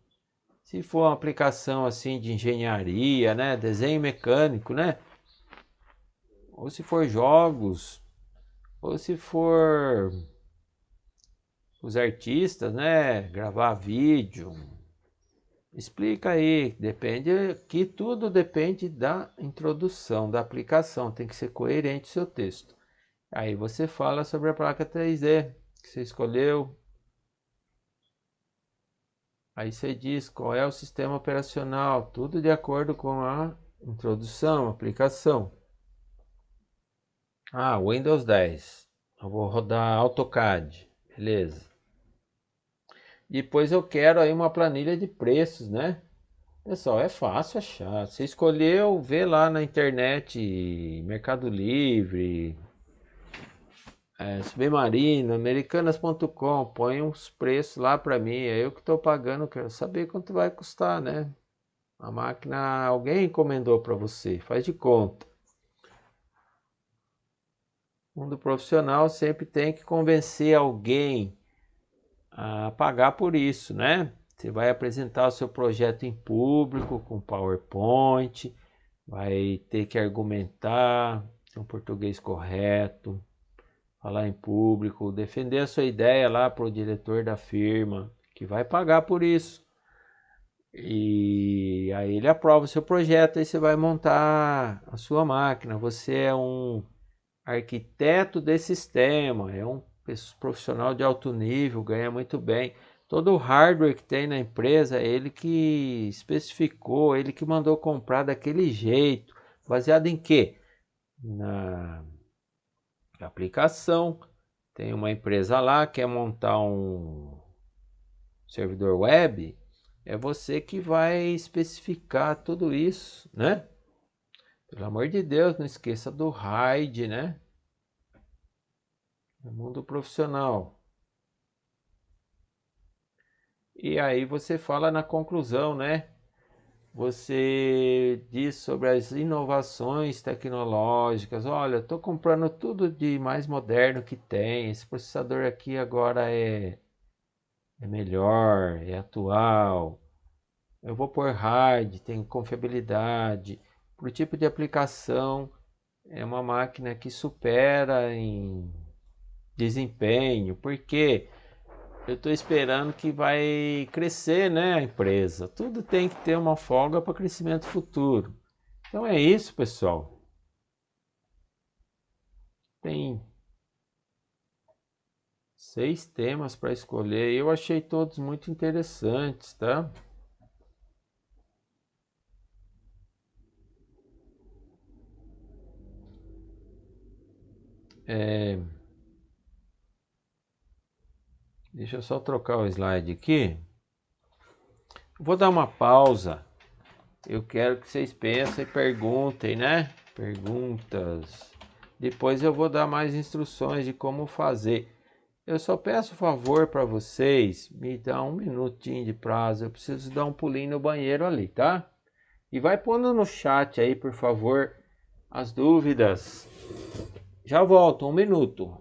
Se for uma aplicação assim de engenharia, né, desenho mecânico, né? Ou se for jogos, ou se for os artistas, né, gravar vídeo. Explica aí, depende, que tudo depende da introdução, da aplicação, tem que ser coerente o seu texto. Aí você fala sobre a placa 3D que você escolheu. Aí você diz qual é o sistema operacional, tudo de acordo com a introdução, aplicação. Ah, Windows 10. Eu vou rodar AutoCAD, beleza. Depois eu quero aí uma planilha de preços, né? Pessoal, é fácil achar. Você escolheu, vê lá na internet, Mercado Livre, Submarino, Americanas.com, põe uns preços lá para mim. É eu que estou pagando, quero saber quanto vai custar, né? A máquina alguém encomendou para você, faz de conta. O mundo profissional sempre tem que convencer alguém a pagar por isso, né? Você vai apresentar o seu projeto em público com PowerPoint, vai ter que argumentar, ter um português correto, falar em público, defender a sua ideia lá para o diretor da firma, que vai pagar por isso. E aí ele aprova o seu projeto, aí você vai montar a sua máquina. Você é um arquiteto de sistema, é um profissional de alto nível, ganha muito bem. Todo o hardware que tem na empresa, é ele que especificou, ele que mandou comprar daquele jeito. Baseado em quê? Na aplicação. Tem uma empresa lá que quer montar um servidor web, é você que vai especificar tudo isso, né? Pelo amor de Deus, não esqueça do RAID, né? No mundo profissional. E aí você fala na conclusão, né? Você diz sobre as inovações tecnológicas. Olha, estou comprando tudo de mais moderno que tem. Esse processador aqui agora é melhor, é atual. Eu vou pôr hard, tem confiabilidade. Para o tipo de aplicação, é uma máquina que supera em desempenho. Porque eu estou esperando que vai crescer, né, a empresa. Tudo tem que ter uma folga para crescimento futuro. Então é isso, pessoal. Tem 6 temas para escolher. Eu achei todos muito interessantes, tá? Deixa eu só trocar o slide aqui. Vou dar uma pausa. Eu quero que vocês pensem e perguntem, né? Perguntas. Depois eu vou dar mais instruções de como fazer. Eu só peço favor para vocês, me dá um minutinho de prazo. Eu preciso dar um pulinho no banheiro ali, tá? E vai pondo no chat aí, por favor, as dúvidas. Já volto, um minuto.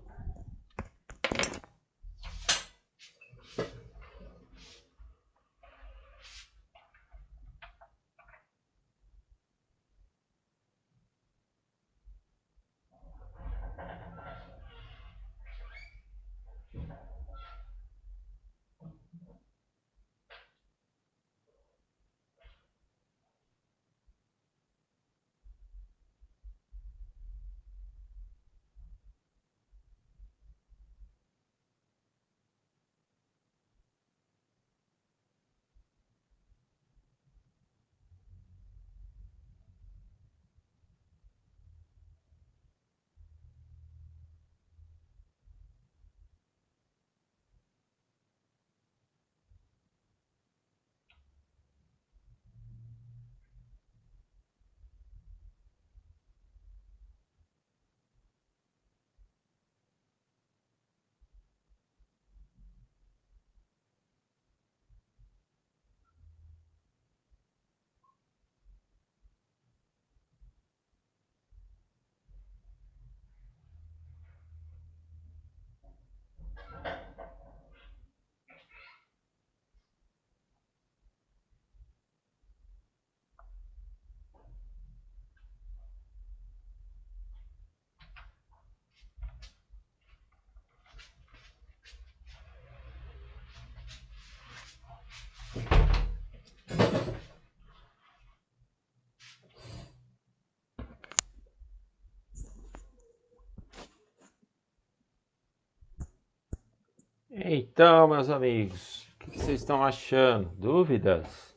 Então, meus amigos, o que vocês estão achando? Dúvidas?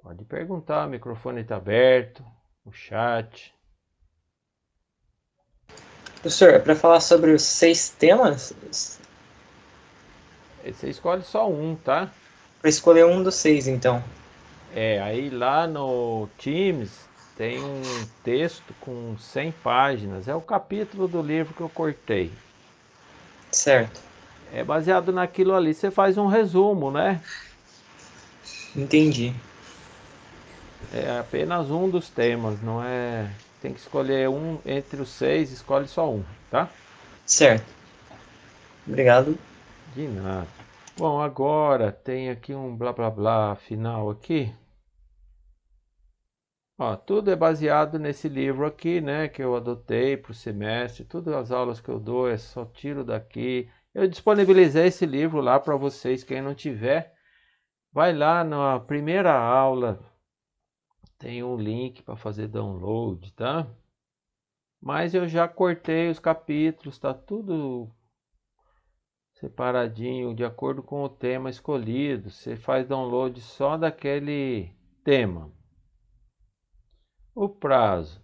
Pode perguntar, o microfone está aberto, o chat. Professor, é para falar sobre os 6 temas? Você escolhe só um, tá? Para escolher um dos 6, então. Aí lá no Teams tem um texto com 100 páginas. É o capítulo do livro que eu cortei. Certo. É baseado naquilo ali. Você faz um resumo, né? Entendi. É apenas um dos temas, não é... Tem que escolher um entre os 6, escolhe só um, tá? Certo. Obrigado. De nada. Bom, agora tem aqui um blá blá blá final aqui. Ó, tudo é baseado nesse livro aqui, né, que eu adotei para o semestre. Todas as aulas que eu dou é só tiro daqui. Eu disponibilizei esse livro lá para vocês. Quem não tiver, vai lá na primeira aula. Tem um link para fazer download, tá? Mas eu já cortei os capítulos, tá tudo separadinho de acordo com o tema escolhido. Você faz download só daquele tema. O prazo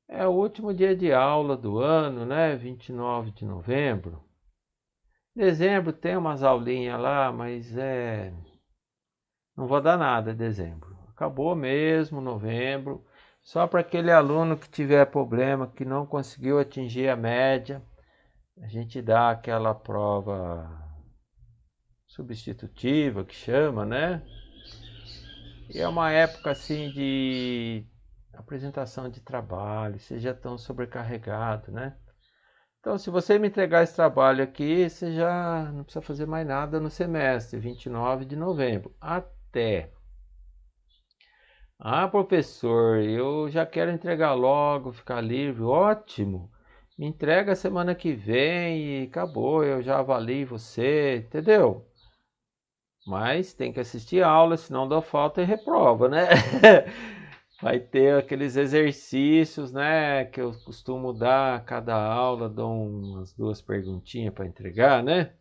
é o último dia de aula do ano, né? 29 de novembro. Dezembro tem umas aulinhas lá, mas não vou dar nada em dezembro. Acabou mesmo novembro. Só para aquele aluno que tiver problema, que não conseguiu atingir a média, a gente dá aquela prova substitutiva que chama, né? E é uma época assim de apresentação de trabalho, vocês já estão sobrecarregados, né? Então, se você me entregar esse trabalho aqui, você já não precisa fazer mais nada no semestre, 29 de novembro. Até. Ah, professor, eu já quero entregar logo, ficar livre. Ótimo. Me entrega semana que vem e acabou, eu já avalio você, entendeu? Mas tem que assistir a aula, senão dá falta e reprova, né? Vai ter aqueles exercícios, né? Que eu costumo dar a cada aula, dou umas 2 perguntinhas para entregar, né?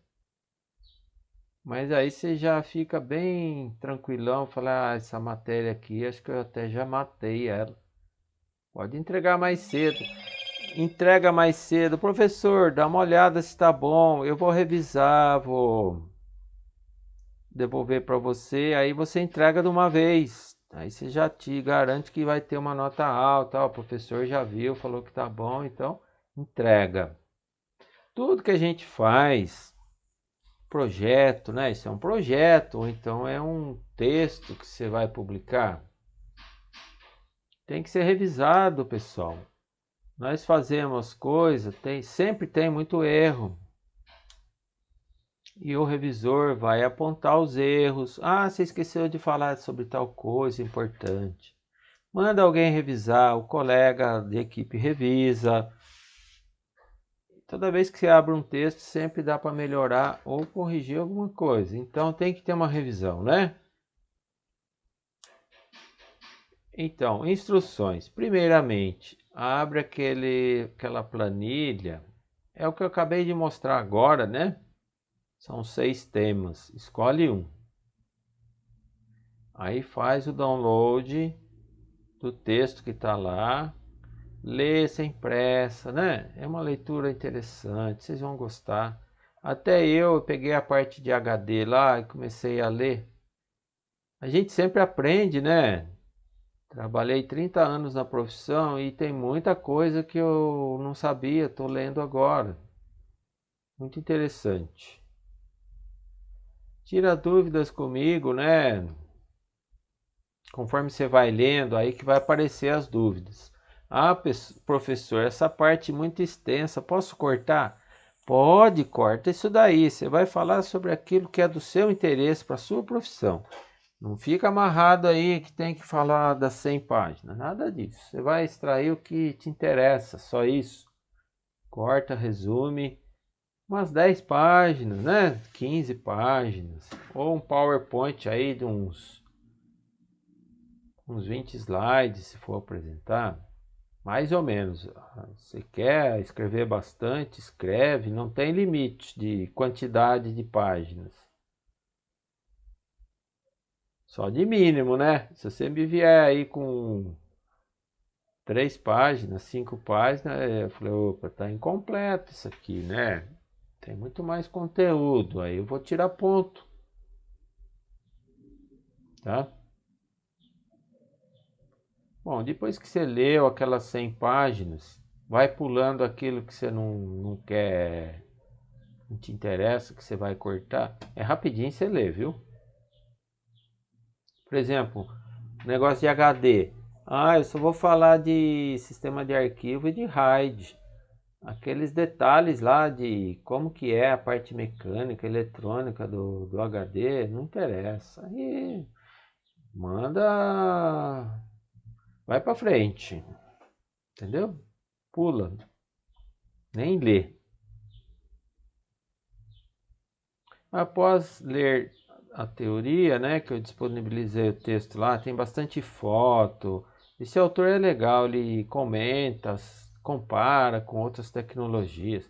Mas aí você já fica bem tranquilão, fala, ah, essa matéria aqui, acho que eu até já matei ela. Pode entregar mais cedo. Entrega mais cedo. Professor, dá uma olhada se está bom. Eu vou revisar, vou devolver para você, aí você entrega de uma vez. Aí você já te garante que vai ter uma nota alta. Ó, o professor já viu, falou que tá bom, então entrega. Tudo que a gente faz, projeto, né? Isso é um projeto, ou então é um texto que você vai publicar. Tem que ser revisado, pessoal. Nós fazemos coisas, sempre tem muito erro. E o revisor vai apontar os erros. Ah, você esqueceu de falar sobre tal coisa importante. Manda alguém revisar, o colega de equipe revisa. Toda vez que você abre um texto, sempre dá para melhorar ou corrigir alguma coisa. Então tem que ter uma revisão, né? Então, instruções. Primeiramente, abre aquela planilha. É o que eu acabei de mostrar agora, né? São 6 temas. Escolhe um. Aí faz o download do texto que está lá. Lê sem pressa, né? É uma leitura interessante, vocês vão gostar. Até eu peguei a parte de HD lá e comecei a ler. A gente sempre aprende, né? Trabalhei 30 anos na profissão e tem muita coisa que eu não sabia, estou lendo agora. Muito interessante. Tira dúvidas comigo, né? Conforme você vai lendo, aí que vai aparecer as dúvidas. Ah, professor, essa parte é muito extensa, posso cortar? Pode, corta isso daí. Você vai falar sobre aquilo que é do seu interesse para a sua profissão. Não fica amarrado aí que tem que falar das 100 páginas, nada disso. Você vai extrair o que te interessa, só isso. Corta, resume, umas 10 páginas, né? 15 páginas. Ou um PowerPoint aí de uns 20 slides, se for apresentar. Mais ou menos. Você quer escrever bastante, escreve, não tem limite de quantidade de páginas. Só de mínimo, né? Se você me vier aí com 3 páginas, 5 páginas, eu falei, opa, tá incompleto isso aqui, né? Tem muito mais conteúdo, aí eu vou tirar ponto, tá? Bom, depois que você leu aquelas 100 páginas, vai pulando aquilo que você não quer, não te interessa, que você vai cortar. É rapidinho você lê, viu? Por exemplo, negócio de HD. Ah, eu só vou falar de sistema de arquivo e de RAID. Aqueles detalhes lá de como que é a parte mecânica, eletrônica do HD, não interessa. Aí manda, vai para frente, entendeu? Pula, nem lê. Após ler a teoria, né, que eu disponibilizei o texto lá, tem bastante foto. Esse autor é legal, ele comenta, compara com outras tecnologias.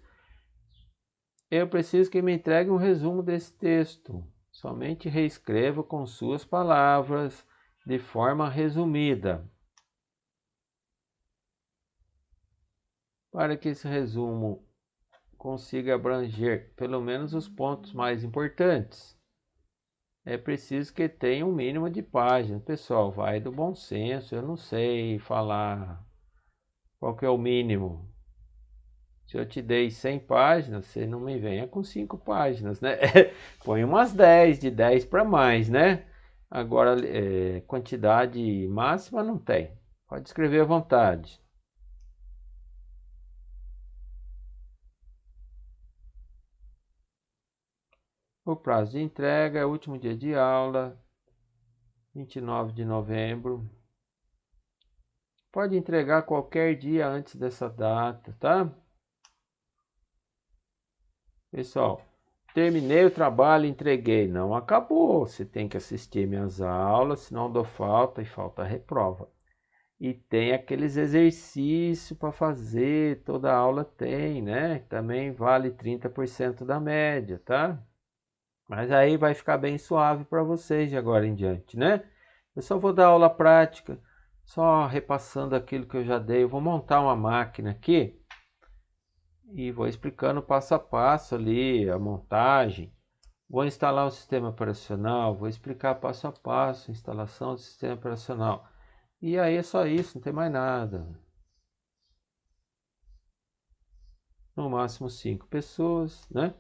Eu preciso que me entregue um resumo desse texto. Somente reescrevo com suas palavras, de forma resumida. Para que esse resumo consiga abranger pelo menos os pontos mais importantes, é preciso que tenha um mínimo de páginas. Pessoal, vai do bom senso. Eu não sei falar qual que é o mínimo. Se eu te dei 100 páginas, você não me venha com 5 páginas, né? Põe umas 10, de 10 para mais, né? Agora, quantidade máxima não tem. Pode escrever à vontade. O prazo de entrega é o último dia de aula, 29 de novembro. Pode entregar qualquer dia antes dessa data, tá? Pessoal, terminei o trabalho, entreguei. Não acabou. Você tem que assistir minhas aulas, senão dou falta e falta reprova. E tem aqueles exercícios para fazer, toda aula tem, né? Também vale 30% da média, tá? Mas aí vai ficar bem suave para vocês de agora em diante, né? Eu só vou dar aula prática, só repassando aquilo que eu já dei. Eu vou montar uma máquina aqui e vou explicando passo a passo ali a montagem. Vou instalar um sistema operacional, vou explicar passo a passo a instalação do sistema operacional. E aí é só isso, não tem mais nada. No máximo 5 pessoas, né?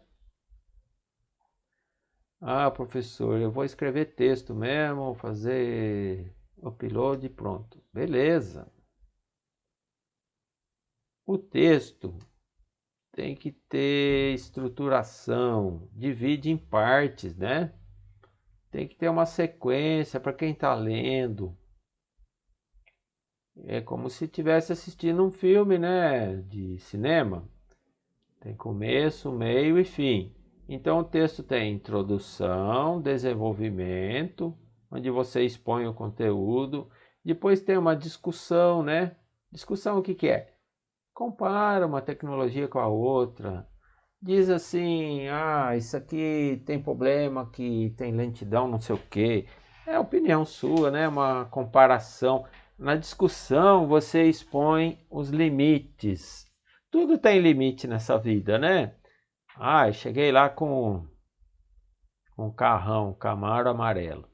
Ah, professor, eu vou escrever texto mesmo, fazer upload e pronto. Beleza. O texto tem que ter estruturação, divide em partes, né? Tem que ter uma sequência para quem está lendo. É como se estivesse assistindo um filme, né, de cinema. Tem começo, meio e fim. Então o texto tem introdução, desenvolvimento, onde você expõe o conteúdo. Depois tem uma discussão, né? Discussão o que que é? Compara uma tecnologia com a outra. Diz assim, ah, isso aqui tem problema, que tem lentidão, não sei o quê. É opinião sua, né? Uma comparação. Na discussão você expõe os limites. Tudo tem limite nessa vida, né? Ah, cheguei lá com um carrão, Camaro amarelo.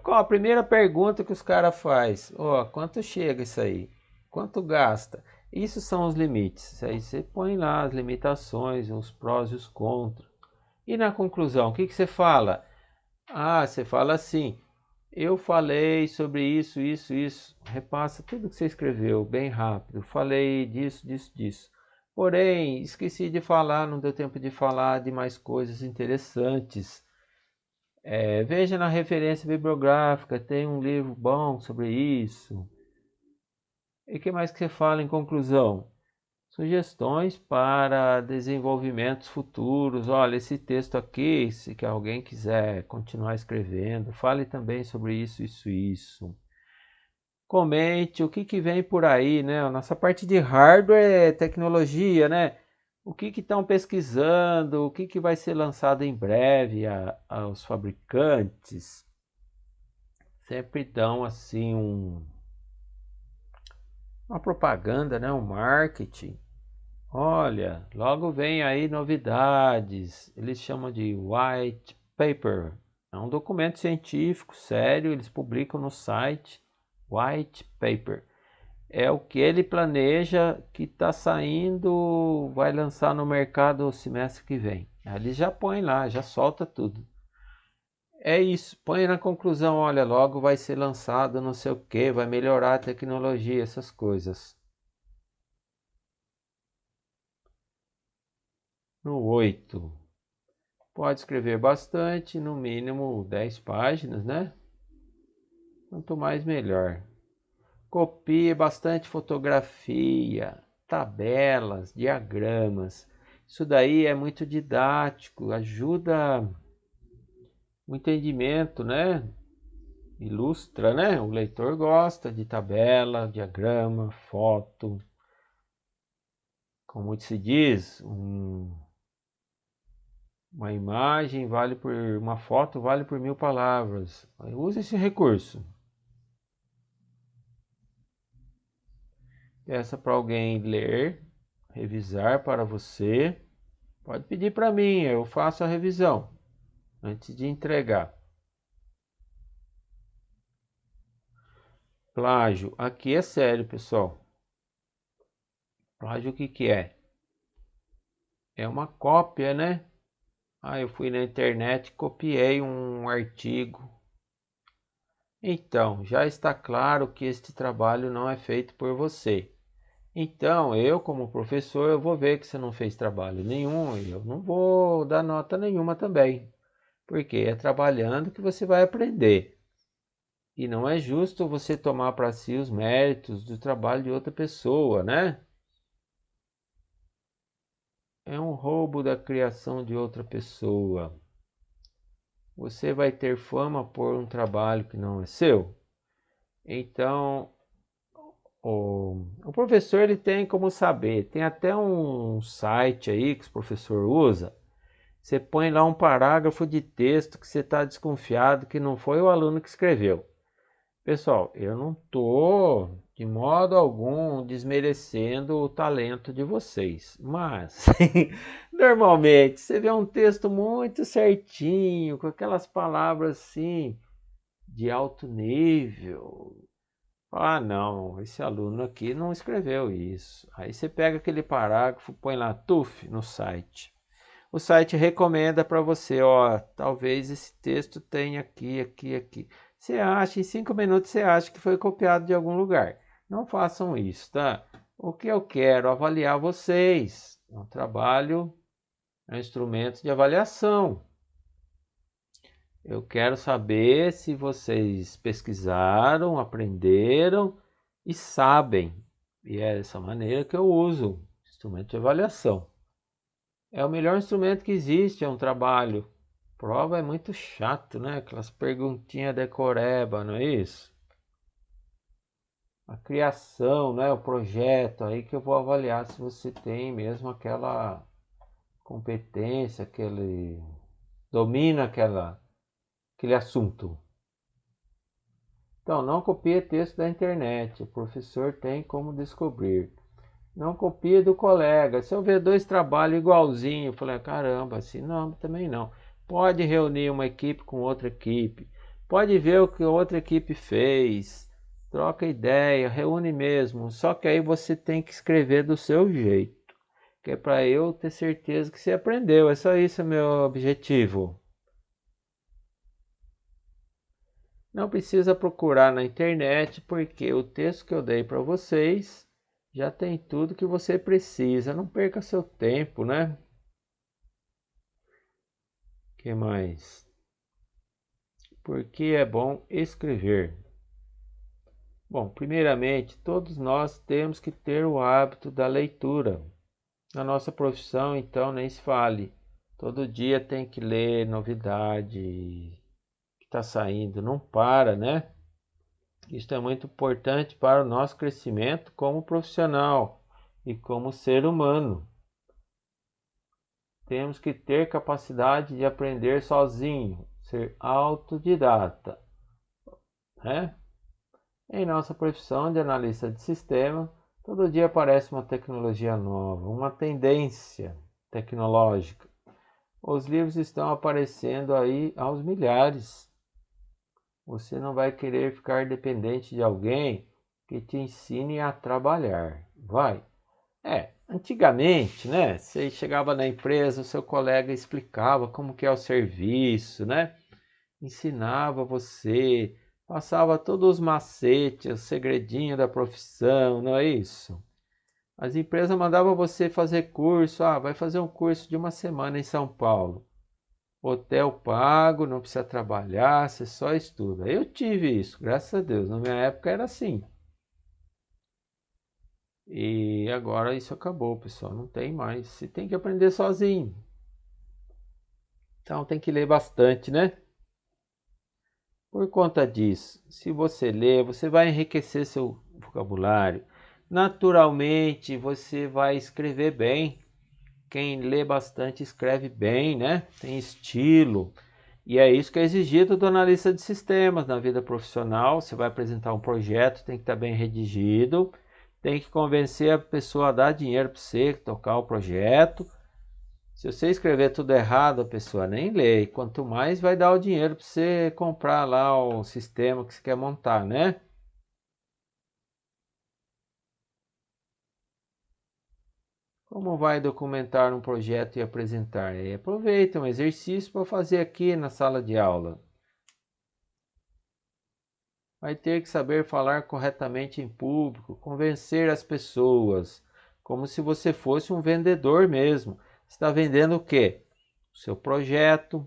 Qual a primeira pergunta que os caras faz? Quanto chega isso aí? Quanto gasta? Isso são os limites. Aí você põe lá as limitações, os prós e os contras. E na conclusão, o que você fala? Ah, você fala assim, eu falei sobre isso, isso, isso. Repassa tudo que você escreveu bem rápido. Falei disso, disso, disso. Porém, esqueci de falar, não deu tempo de falar de mais coisas interessantes. Veja na referência bibliográfica, tem um livro bom sobre isso. E o que mais que você fala em conclusão? Sugestões para desenvolvimentos futuros. Olha, esse texto aqui, se que alguém quiser continuar escrevendo, fale também sobre isso, isso, isso. Comente o que vem por aí, né? A nossa parte de hardware é tecnologia, né? O que estão pesquisando, o que vai ser lançado em breve aos fabricantes. Sempre dão assim uma propaganda, né? Um marketing. Olha, logo vem aí novidades. Eles chamam de white paper. É um documento científico sério, eles publicam no site white paper. É o que ele planeja que está saindo, vai lançar no mercado o semestre que vem. Aí ele já põe lá, já solta tudo. É isso, põe na conclusão, olha, logo vai ser lançado não sei o que, vai melhorar a tecnologia, essas coisas. No 8, pode escrever bastante, no mínimo 10 páginas, né? Quanto mais melhor. Copie bastante fotografia, tabelas, diagramas. Isso daí é muito didático, ajuda o entendimento, né? Ilustra, né? O leitor gosta de tabela, diagrama, foto. Como se diz, uma imagem vale por uma foto vale por 1000 palavras. Use esse recurso. Peça para alguém ler, revisar para você. Pode pedir para mim, eu faço a revisão antes de entregar. Plágio, aqui é sério, pessoal. Plágio o que é? É uma cópia, né? Eu fui na internet, copiei um artigo. Então, já está claro que este trabalho não é feito por você. Então, eu como professor, eu vou ver que você não fez trabalho nenhum e eu não vou dar nota nenhuma também. Porque é trabalhando que você vai aprender. E não é justo você tomar para si os méritos do trabalho de outra pessoa, né? É um roubo da criação de outra pessoa. Você vai ter fama por um trabalho que não é seu. Então, o professor ele tem como saber. Tem até um site aí que o professor usa. Você põe lá um parágrafo de texto que você está desconfiado que não foi o aluno que escreveu. Pessoal, eu não estou de modo algum desmerecendo o talento de vocês, mas normalmente você vê um texto muito certinho, com aquelas palavras assim de alto nível. Não, esse aluno aqui não escreveu isso. Aí você pega aquele parágrafo, põe lá TUF no site. O site recomenda para você, talvez esse texto tenha aqui, aqui, aqui. Você acha, em 5 minutos você acha que foi copiado de algum lugar. Não façam isso, tá? O que eu quero avaliar vocês. É um trabalho, é um instrumento de avaliação. Eu quero saber se vocês pesquisaram, aprenderam e sabem. E é dessa maneira que eu uso instrumento de avaliação. É o melhor instrumento que existe, é um trabalho. Prova é muito chato, né? Aquelas perguntinhas decoreba, não é isso? A criação, né? O projeto, aí que eu vou avaliar se você tem mesmo aquela competência, domina aquele assunto. Então, não copie texto da internet, o professor tem como descobrir. Não copie do colega. Se eu ver 2 trabalhos igualzinhos, eu falei, caramba, assim não, também não. Pode reunir uma equipe com outra equipe. Pode ver o que a outra equipe fez. Troca ideia, reúne mesmo. Só que aí você tem que escrever do seu jeito. Que é para eu ter certeza que você aprendeu. É só isso meu objetivo. Não precisa procurar na internet, porque o texto que eu dei para vocês já tem tudo que você precisa. Não perca seu tempo, né? O que mais? Por que é bom escrever? Bom, primeiramente, todos nós temos que ter o hábito da leitura. Na nossa profissão, então, nem se fale. Todo dia tem que ler novidade que está saindo, não para, né? Isso é muito importante para o nosso crescimento como profissional e como ser humano. Temos que ter capacidade de aprender sozinho, ser autodidata, né? Em nossa profissão de analista de sistema, todo dia aparece uma tecnologia nova, uma tendência tecnológica. Os livros estão aparecendo aí aos milhares. Você não vai querer ficar dependente de alguém que te ensine a trabalhar. Vai. Antigamente, né? Você chegava na empresa, o seu colega explicava como que é o serviço, né? Ensinava você, passava todos os macetes, o segredinho da profissão, não é isso? As empresas mandavam você fazer curso, vai fazer um curso de uma semana em São Paulo. Hotel pago, não precisa trabalhar, você só estuda. Eu tive isso, graças a Deus. Na minha época era assim. E agora isso acabou, pessoal. Não tem mais. Você tem que aprender sozinho. Então tem que ler bastante, né? Por conta disso, se você ler, você vai enriquecer seu vocabulário. Naturalmente, você vai escrever bem. Quem lê bastante escreve bem, né? Tem estilo. E é isso que é exigido do analista de sistemas na vida profissional. Você vai apresentar um projeto, tem que estar bem redigido, tem que convencer a pessoa a dar dinheiro para você tocar o projeto. Se você escrever tudo errado, a pessoa nem lê. E quanto mais vai dar o dinheiro para você comprar lá o sistema que você quer montar, né? Como vai documentar um projeto e apresentar? Aproveita um exercício para fazer aqui na sala de aula. Vai ter que saber falar corretamente em público, convencer as pessoas, como se você fosse um vendedor mesmo. Está vendendo o quê? O seu projeto,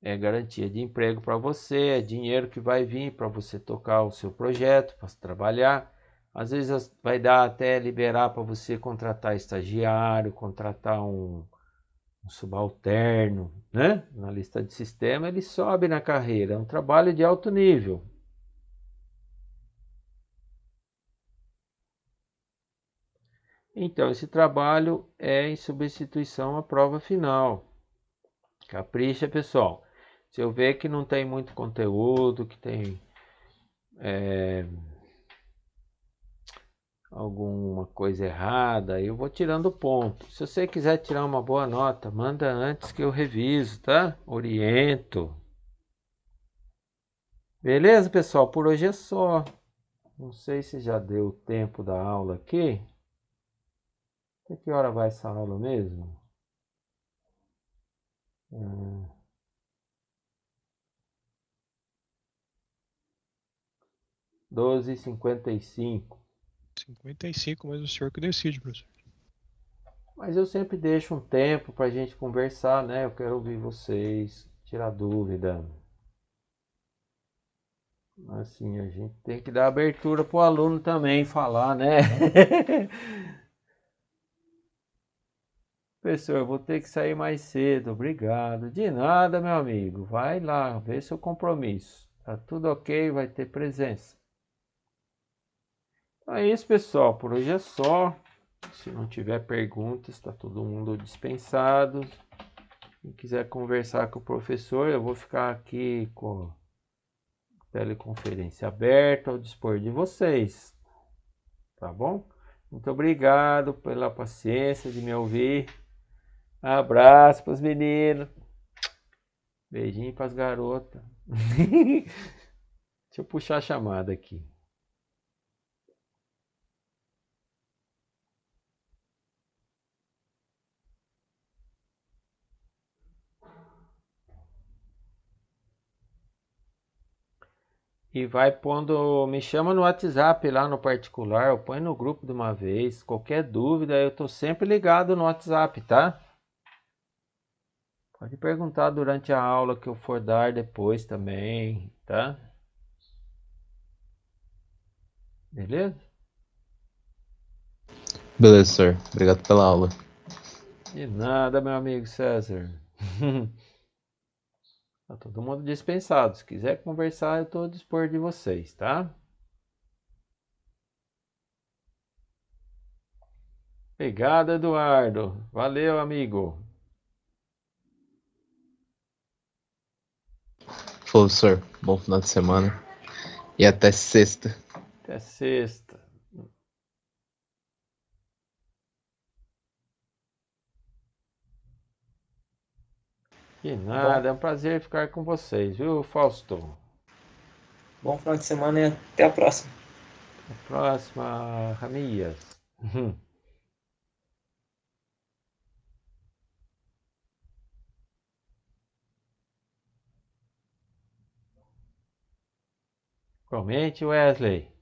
é garantia de emprego para você, é dinheiro que vai vir para você tocar o seu projeto, para trabalhar. Às vezes vai dar até liberar para você contratar estagiário, contratar um subalterno, né? Na lista de sistema ele sobe na carreira, é um trabalho de alto nível. Então, esse trabalho é em substituição à prova final. Capricha, pessoal. Se eu ver que não tem muito conteúdo, que tem alguma coisa errada, eu vou tirando ponto. Se você quiser tirar uma boa nota, manda antes que eu reviso, tá? Oriento. Beleza, pessoal? Por hoje é só. Não sei se já deu o tempo da aula aqui. Até que hora vai essa aula mesmo? 12h55. 55, mas o senhor que decide, professor. Mas eu sempre deixo um tempo para a gente conversar, né? Eu quero ouvir vocês, tirar dúvida. Assim, a gente tem que dar abertura para o aluno também falar, né? Professor, eu vou ter que sair mais cedo, obrigado. De nada, meu amigo. Vai lá, vê seu compromisso. Tá tudo ok, vai ter presença. Então é isso, pessoal. Por hoje é só. Se não tiver perguntas, está todo mundo dispensado. Quem quiser conversar com o professor, eu vou ficar aqui com a teleconferência aberta ao dispor de vocês. Tá bom? Muito obrigado pela paciência de me ouvir. Abraço para os meninos. Beijinho para as garotas. Deixa eu puxar a chamada aqui. E vai pondo, me chama no WhatsApp lá no particular, ou põe no grupo de uma vez. Qualquer dúvida, eu tô sempre ligado no WhatsApp, tá? Pode perguntar durante a aula que eu for dar depois também, tá? Beleza? Beleza, sir. Obrigado pela aula. De nada, meu amigo César. Tá todo mundo dispensado. Se quiser conversar, eu estou a dispor de vocês, tá? Obrigado, Eduardo. Valeu, amigo. Falou, senhor. Bom final de semana. E até sexta. Até sexta. Que nada, é um prazer ficar com vocês, viu, Fausto? Bom final de semana e até a próxima. Até a próxima, Ramias. Comente, Wesley.